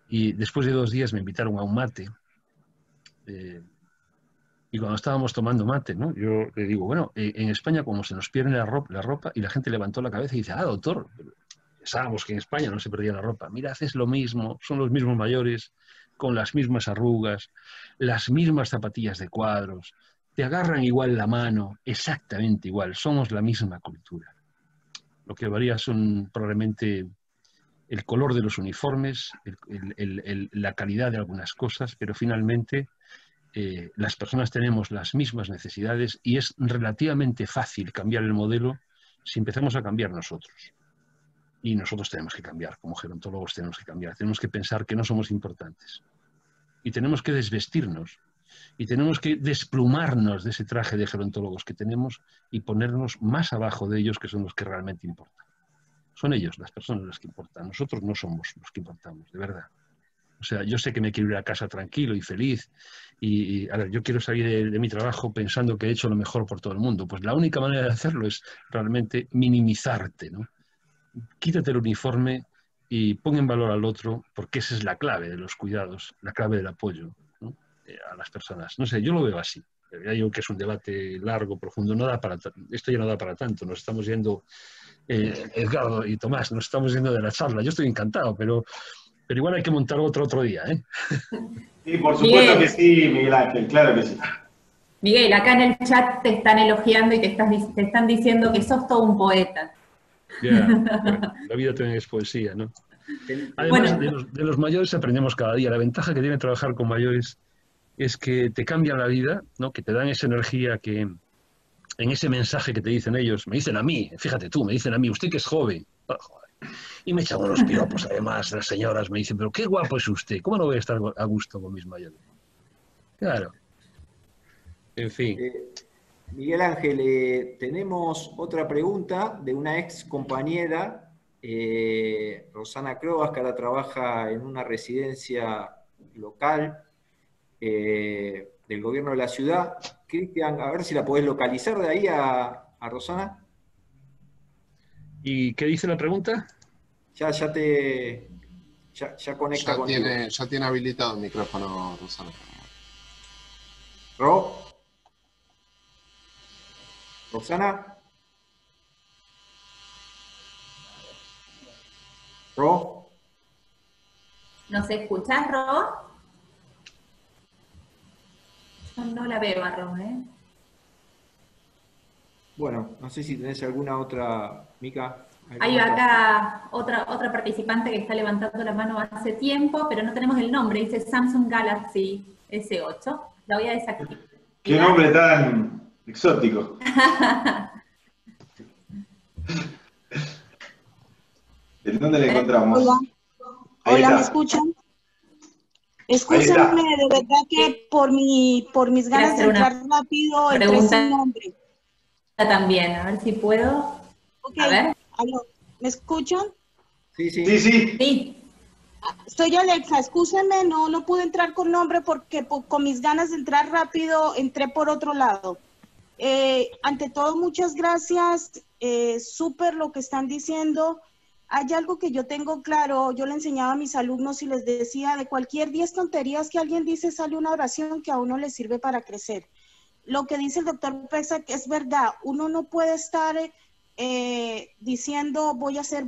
y después de 2 días me invitaron a un mate. Y cuando estábamos tomando mate, ¿no? Yo le digo, bueno, en España como se nos pierde la ropa, y la gente levantó la cabeza y dice, doctor, pensábamos que en España no se perdía la ropa. Mira, haces lo mismo, son los mismos mayores, con las mismas arrugas, las mismas zapatillas de cuadros, te agarran igual la mano, exactamente igual, somos la misma cultura. Lo que varía son probablemente el color de los uniformes, la calidad de algunas cosas, pero finalmente las personas tenemos las mismas necesidades y es relativamente fácil cambiar el modelo si empezamos a cambiar nosotros. Y nosotros tenemos que cambiar, como gerontólogos tenemos que cambiar, tenemos que pensar que no somos importantes. Y tenemos que desvestirnos, y tenemos que desplumarnos de ese traje de gerontólogos que tenemos y ponernos más abajo de ellos, que son los que realmente importan. Son ellos, las personas, las que importan. Nosotros no somos los que importamos, de verdad. O sea, yo sé que me quiero ir a casa tranquilo y feliz y a ver, yo quiero salir de mi trabajo pensando que he hecho lo mejor por todo el mundo. Pues la única manera de hacerlo es realmente minimizarte, ¿no? Quítate el uniforme y pon en valor al otro, porque esa es la clave de los cuidados, la clave del apoyo, ¿no? A las personas. No sé, yo lo veo así. Ya digo que es un debate largo, profundo. Esto ya no da para tanto. Nos estamos yendo, Edgardo y Tomás, nos estamos yendo de la charla. Yo estoy encantado, pero igual hay que montar otro día, ¿eh? Sí, por supuesto que sí, Miguel Ángel, claro que sí. Miguel, acá en el chat te están elogiando y te están diciendo que sos todo un poeta. Bueno, la vida también es poesía, ¿no? Además, de los mayores aprendemos cada día. La ventaja que tiene trabajar con mayores es que te cambian la vida, ¿no? Que te dan esa energía que en ese mensaje que te dicen ellos, me dicen a mí, fíjate tú, me dicen a mí, usted que es joven. Oh, joder. Y me echan unos piropos, además, las señoras me dicen, pero qué guapo es usted, ¿cómo no voy a estar a gusto con mis mayores? Claro. En fin. Miguel Ángel, tenemos otra pregunta de una ex compañera, Rosana Croas, que ahora trabaja en una residencia local. del gobierno de la ciudad. Cristian, a ver si la podés localizar de ahí a Rosana. ¿Y qué dice la pregunta? Ya conecta contigo. Ya tiene habilitado el micrófono, Rosana. Rosana. ¿Nos escuchás, Ro? Yo no la veo a Ro, ¿eh? Bueno, no sé si tenés alguna otra, Mica. Hay acá otra participante que está levantando la mano hace tiempo, pero no tenemos el nombre, dice Samsung Galaxy S8. La voy a desactivar. Qué nombre tan exótico. ¿De dónde la encontramos? Hola, ¿me escuchan? Escúchenme, de verdad que por mis ganas de entrar rápido entré sin nombre. También, a ver si puedo. Okay. A ver. ¿Me escuchan? Sí. Soy Alexa, escúchenme, no pude entrar con nombre porque con mis ganas de entrar rápido entré por otro lado. Ante todo, muchas gracias, súper lo que están diciendo. Hay algo que yo tengo claro, yo le enseñaba a mis alumnos y les decía, de cualquier 10 tonterías que alguien dice sale una oración que a uno le sirve para crecer. Lo que dice el doctor Pesa es verdad, uno no puede estar diciendo voy a hacer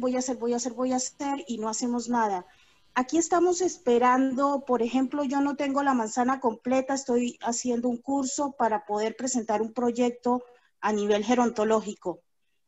y no hacemos nada. Aquí estamos esperando, por ejemplo, yo no tengo la manzana completa, estoy haciendo un curso para poder presentar un proyecto a nivel gerontológico.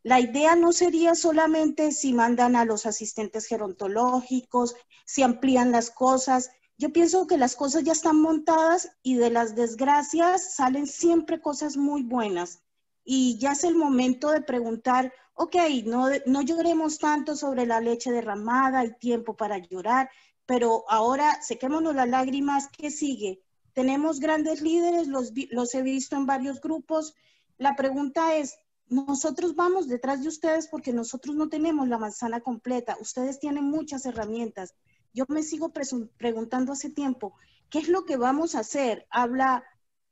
La idea no sería solamente si mandan a los asistentes gerontológicos, si amplían las cosas. Yo pienso que las cosas ya están montadas y de las desgracias salen siempre cosas muy buenas. Y ya es el momento de preguntar, ok, no lloremos tanto sobre la leche derramada, hay tiempo para llorar, pero ahora sequémonos las lágrimas, ¿qué sigue? Tenemos grandes líderes, los he visto en varios grupos. La pregunta es, nosotros vamos detrás de ustedes porque nosotros no tenemos la manzana completa, ustedes tienen muchas herramientas. Yo me sigo preguntando hace tiempo, ¿qué es lo que vamos a hacer? Habla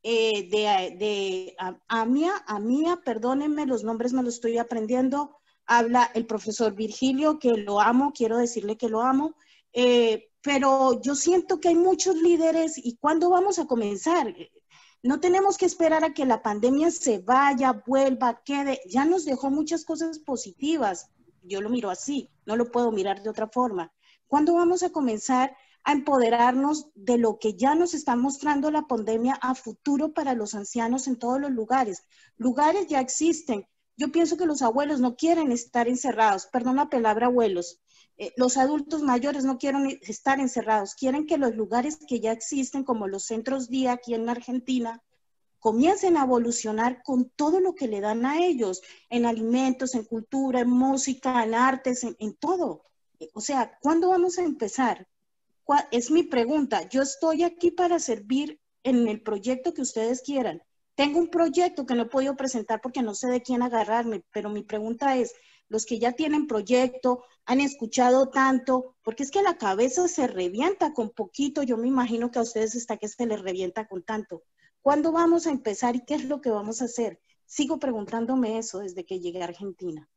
de Amia, perdónenme, los nombres me los estoy aprendiendo. Habla el profesor Virgilio, que lo amo, quiero decirle que lo amo. Pero yo siento que hay muchos líderes y ¿cuándo vamos a comenzar? No tenemos que esperar a que la pandemia se vaya, vuelva, quede. Ya nos dejó muchas cosas positivas. Yo lo miro así, no lo puedo mirar de otra forma. ¿Cuándo vamos a comenzar a empoderarnos de lo que ya nos está mostrando la pandemia a futuro para los ancianos en todos los lugares? Lugares ya existen. Yo pienso que los abuelos no quieren estar encerrados, perdón la palabra abuelos. Los adultos mayores no quieren estar encerrados, quieren que los lugares que ya existen, como los centros día aquí en Argentina, comiencen a evolucionar con todo lo que le dan a ellos, en alimentos, en cultura, en música, en artes, en todo. O sea, ¿cuándo vamos a empezar? Es mi pregunta. Yo estoy aquí para servir en el proyecto que ustedes quieran. Tengo un proyecto que no he podido presentar porque no sé de quién agarrarme, pero mi pregunta es, los que ya tienen proyecto, han escuchado tanto, porque es que la cabeza se revienta con poquito, yo me imagino que a ustedes está que se les revienta con tanto. ¿Cuándo vamos a empezar y qué es lo que vamos a hacer? Sigo preguntándome eso desde que llegué a Argentina.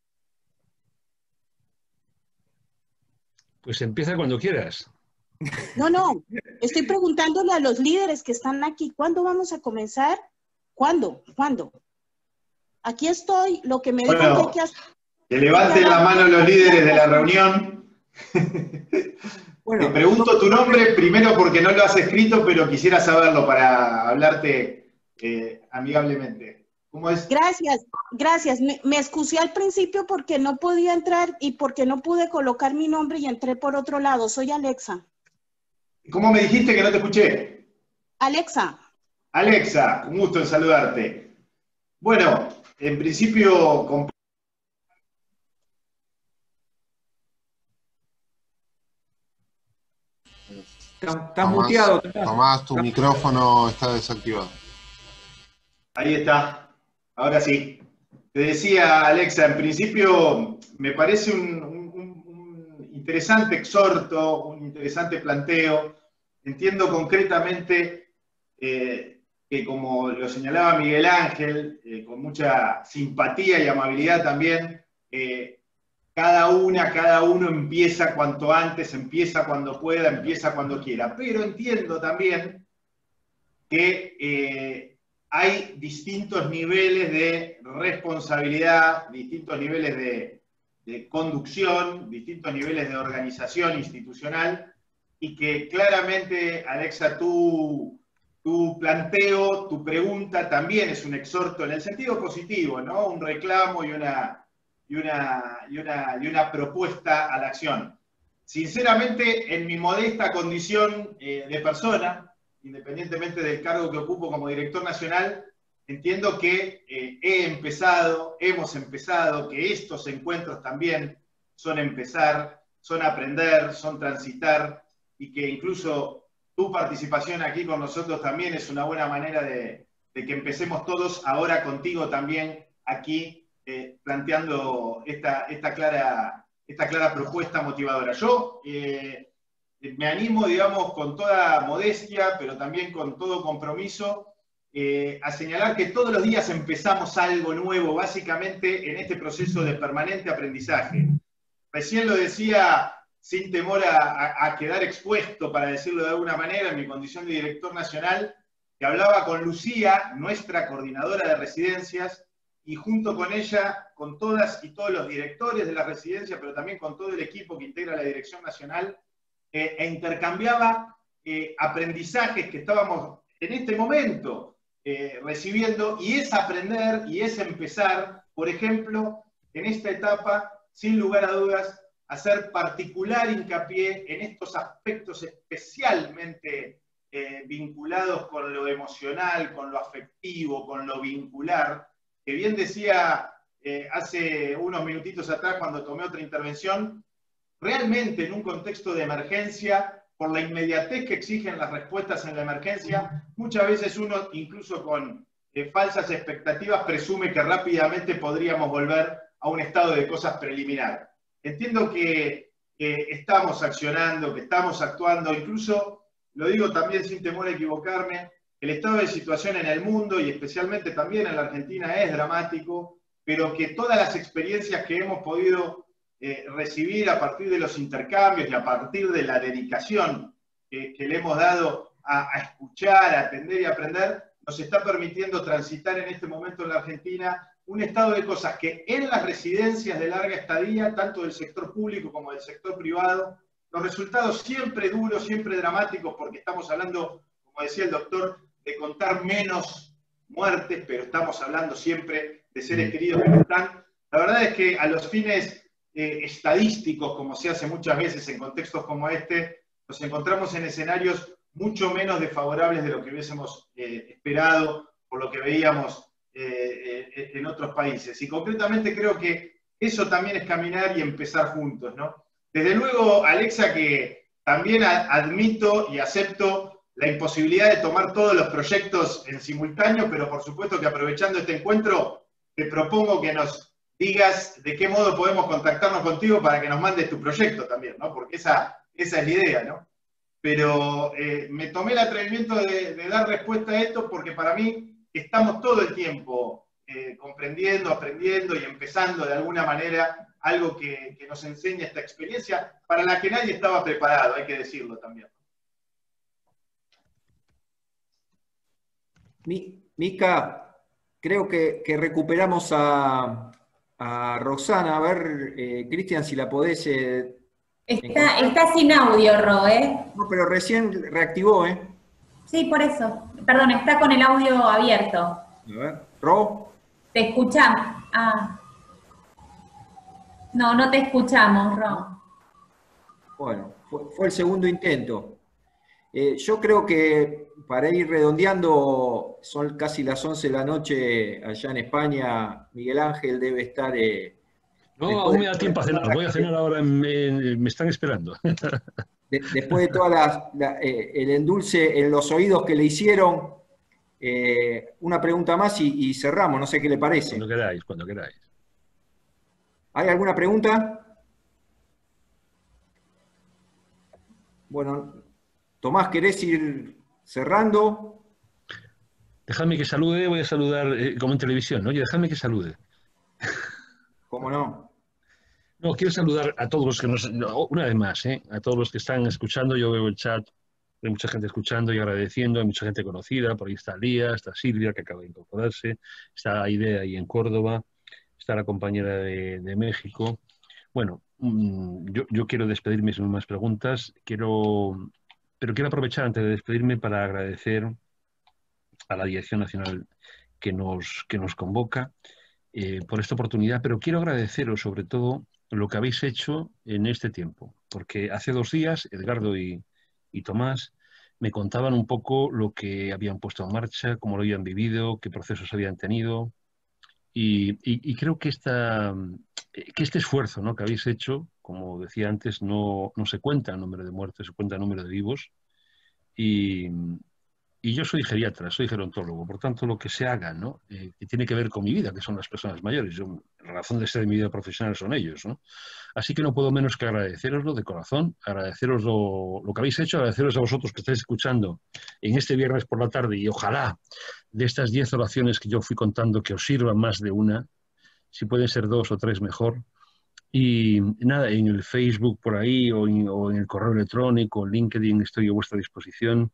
Pues empieza cuando quieras. No, estoy preguntándole a los líderes que están aquí, ¿cuándo vamos a comenzar? ¿Cuándo? Aquí estoy, lo que me digan que hay que hacer. Que levanten la mano los líderes de la reunión. Te pregunto tu nombre primero porque no lo has escrito, pero quisiera saberlo para hablarte amigablemente. ¿Cómo es? Gracias. Me excusé al principio porque no podía entrar y porque no pude colocar mi nombre y entré por otro lado. Soy Alexa. ¿Cómo me dijiste que no te escuché? Alexa. Alexa, un gusto en saludarte. Bueno, en principio... Estás muteado. Tomás, tu micrófono está desactivado. Ahí está. Ahora sí. Te decía, Alexa, en principio me parece un interesante exhorto, un interesante planteo. Entiendo concretamente que, como lo señalaba Miguel Ángel, con mucha simpatía y amabilidad también, cada uno empieza cuanto antes, empieza cuando pueda, empieza cuando quiera. Pero entiendo también que hay distintos niveles de responsabilidad, distintos niveles de conducción, distintos niveles de organización institucional, y que claramente, Alexa, tu planteo, tu pregunta también es un exhorto en el sentido positivo, ¿no? Un reclamo y una propuesta a la acción. Sinceramente, en mi modesta condición de persona, independientemente del cargo que ocupo como director nacional, entiendo que hemos empezado, que estos encuentros también son empezar, son aprender, son transitar, y que incluso tu participación aquí con nosotros también es una buena manera de que empecemos todos ahora contigo también aquí, planteando esta clara propuesta motivadora. Yo me animo, digamos, con toda modestia, pero también con todo compromiso, a señalar que todos los días empezamos algo nuevo, básicamente en este proceso de permanente aprendizaje. Recién lo decía sin temor a quedar expuesto, para decirlo de alguna manera, en mi condición de director nacional, que hablaba con Lucía, nuestra coordinadora de residencias, y junto con ella, con todas y todos los directores de la residencia, pero también con todo el equipo que integra la dirección nacional, intercambiaba aprendizajes que estábamos en este momento recibiendo, y es aprender y es empezar, por ejemplo, en esta etapa, sin lugar a dudas, hacer particular hincapié en estos aspectos especialmente vinculados con lo emocional, con lo afectivo, con lo vincular, que bien decía hace unos minutitos atrás cuando tomé otra intervención, realmente en un contexto de emergencia, por la inmediatez que exigen las respuestas en la emergencia, muchas veces uno, incluso con falsas expectativas, presume que rápidamente podríamos volver a un estado de cosas preliminar. Entiendo que estamos accionando, que estamos actuando, incluso, lo digo también sin temor a equivocarme, el estado de situación en el mundo y especialmente también en la Argentina es dramático, pero que todas las experiencias que hemos podido recibir a partir de los intercambios y a partir de la dedicación que le hemos dado a escuchar, a atender y aprender, nos está permitiendo transitar en este momento en la Argentina un estado de cosas que en las residencias de larga estadía, tanto del sector público como del sector privado, los resultados siempre duros, siempre dramáticos, porque estamos hablando, como decía el doctor, de contar menos muertes, pero estamos hablando siempre de seres queridos que no están. La verdad es que a los fines estadísticos, como se hace muchas veces en contextos como este, nos encontramos en escenarios mucho menos desfavorables de lo que hubiésemos esperado, por lo que veíamos en otros países. Y concretamente creo que eso también es caminar y empezar juntos, ¿no? Desde luego, Alexa, que también admito y acepto la imposibilidad de tomar todos los proyectos en simultáneo, pero por supuesto que aprovechando este encuentro, te propongo que nos digas de qué modo podemos contactarnos contigo para que nos mandes tu proyecto también, ¿no? Porque esa es la idea, ¿no? Pero me tomé el atrevimiento de dar respuesta a esto porque para mí estamos todo el tiempo comprendiendo, aprendiendo y empezando de alguna manera algo que nos enseña esta experiencia para la que nadie estaba preparado, hay que decirlo también. Mica, creo que recuperamos a Roxana. A ver, Cristian, si la podés... Está sin audio, Ro, ¿eh? No, pero recién reactivó, ¿eh? Sí, por eso. Perdón, está con el audio abierto. A ver, Ro. Te escuchamos. Ah. No te escuchamos, Ro. Bueno, fue el segundo intento. Yo creo que para ir redondeando, son casi las 11 de la noche allá en España. Miguel Ángel debe estar... no, aún me da tiempo a cenar. Voy a cenar ahora, me están esperando. Después de toda el endulce en los oídos que le hicieron, una pregunta más y cerramos, no sé qué le parece. Cuando queráis. ¿Hay alguna pregunta? Bueno, Tomás, ¿querés ir cerrando? Dejadme que salude, voy a saludar como en televisión, ¿no? Oye, dejadme que salude. ¿Cómo no? No, quiero saludar a todos los que una vez más, a todos los que están escuchando. Yo veo el chat, hay mucha gente escuchando y agradeciendo, hay mucha gente conocida, por ahí está Lía, está Silvia, que acaba de incorporarse, está Aidea ahí en Córdoba, está la compañera de México. Bueno, yo quiero despedirme sin más preguntas, pero quiero aprovechar antes de despedirme para agradecer a la Dirección Nacional que nos convoca por esta oportunidad, pero quiero agradeceros sobre todo lo que habéis hecho en este tiempo, porque hace 2 días Edgardo y Tomás me contaban un poco lo que habían puesto en marcha, cómo lo habían vivido, qué procesos habían tenido, y creo que este esfuerzo, ¿no?, que habéis hecho, como decía antes, no se cuenta el número de muertes, se cuenta el número de vivos, y yo soy geriatra, soy gerontólogo, por tanto lo que se haga, ¿no?, que tiene que ver con mi vida, que son las personas mayores, la razón de ser de mi vida profesional son ellos, ¿no? Así que no puedo menos que agradeceroslo de corazón, agradeceros lo que habéis hecho, agradeceros a vosotros que estáis escuchando en este viernes por la tarde, y ojalá de estas 10 oraciones que yo fui contando que os sirvan más de una, si pueden ser 2 o 3 mejor. Y nada, en el Facebook por ahí o en el correo electrónico, en LinkedIn, estoy a vuestra disposición.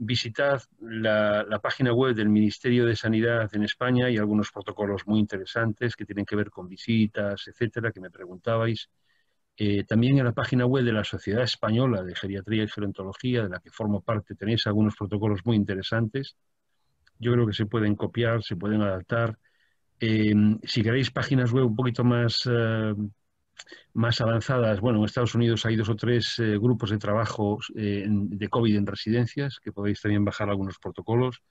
Visitad la página web del Ministerio de Sanidad en España. Hay algunos protocolos muy interesantes que tienen que ver con visitas, etcétera, que me preguntabais. También en la página web de la Sociedad Española de Geriatría y Gerontología, de la que formo parte, tenéis algunos protocolos muy interesantes. Yo creo que se pueden copiar, se pueden adaptar. Si queréis páginas web un poquito más avanzadas, bueno, en Estados Unidos hay 2 o 3 grupos de trabajo de COVID en residencias, que podéis también bajar algunos protocolos.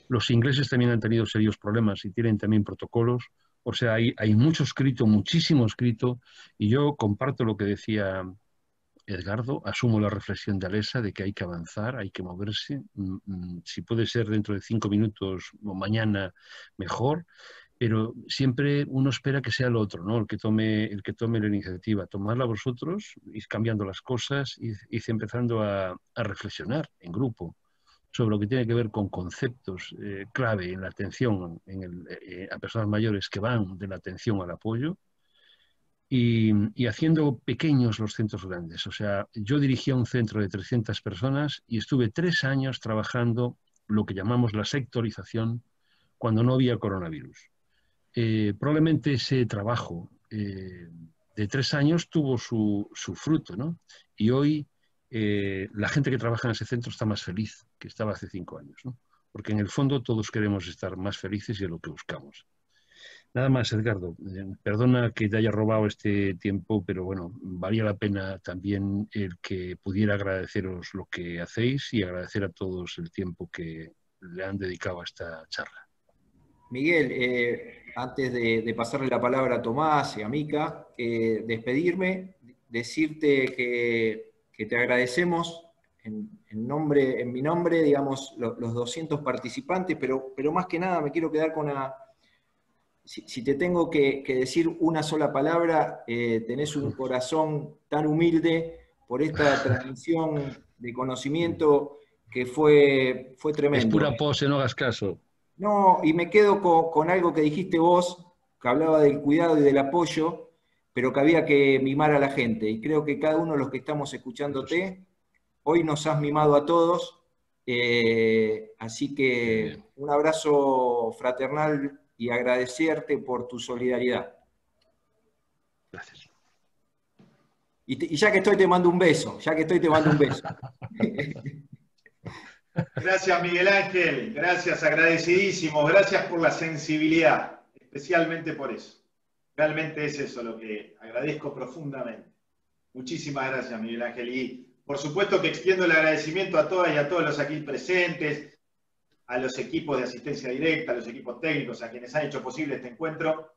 Los ingleses también han tenido serios problemas y tienen también protocolos. O sea, hay mucho escrito, muchísimo escrito, y yo comparto lo que decía Edgardo, asumo la reflexión de Alesa de que hay que avanzar, hay que moverse. Si puede ser dentro de 5 minutos o mañana, mejor. Pero siempre uno espera que sea el otro, ¿no?, el que tome la iniciativa. Tomarla vosotros, ir cambiando las cosas, ir empezando a reflexionar en grupo sobre lo que tiene que ver con conceptos clave en la atención a personas mayores, que van de la atención al apoyo, y haciendo pequeños los centros grandes. O sea, yo dirigía un centro de 300 personas y estuve 3 años trabajando lo que llamamos la sectorización cuando no había coronavirus. Probablemente ese trabajo de 3 años tuvo su fruto, ¿no? Y hoy la gente que trabaja en ese centro está más feliz que estaba hace 5 años, ¿no? Porque en el fondo todos queremos estar más felices y es lo que buscamos. Nada más, Edgardo. Perdona que te haya robado este tiempo, pero bueno, valía la pena también el que pudiera agradeceros lo que hacéis y agradecer a todos el tiempo que le han dedicado a esta charla. Miguel, antes de pasarle la palabra a Tomás y a Mica, despedirme, decirte que te agradecemos en mi nombre, digamos, los 200 participantes, pero más que nada me quiero quedar con si te tengo que decir una sola palabra, tenés un corazón tan humilde por esta transmisión de conocimiento que fue tremendo. Es pura pose, no hagas caso. No, y me quedo con algo que dijiste vos, que hablaba del cuidado y del apoyo, pero que había que mimar a la gente. Y creo que cada uno de los que estamos escuchándote, hoy nos has mimado a todos. Así que un abrazo fraternal y agradecerte por tu solidaridad. Gracias. Y ya que estoy, te mando un beso. Gracias, Miguel Ángel. Gracias, agradecidísimos. Gracias por la sensibilidad, especialmente por eso. Realmente es eso lo que agradezco profundamente. Muchísimas gracias, Miguel Ángel. Y por supuesto que extiendo el agradecimiento a todas y a todos los aquí presentes, a los equipos de asistencia directa, a los equipos técnicos, a quienes han hecho posible este encuentro.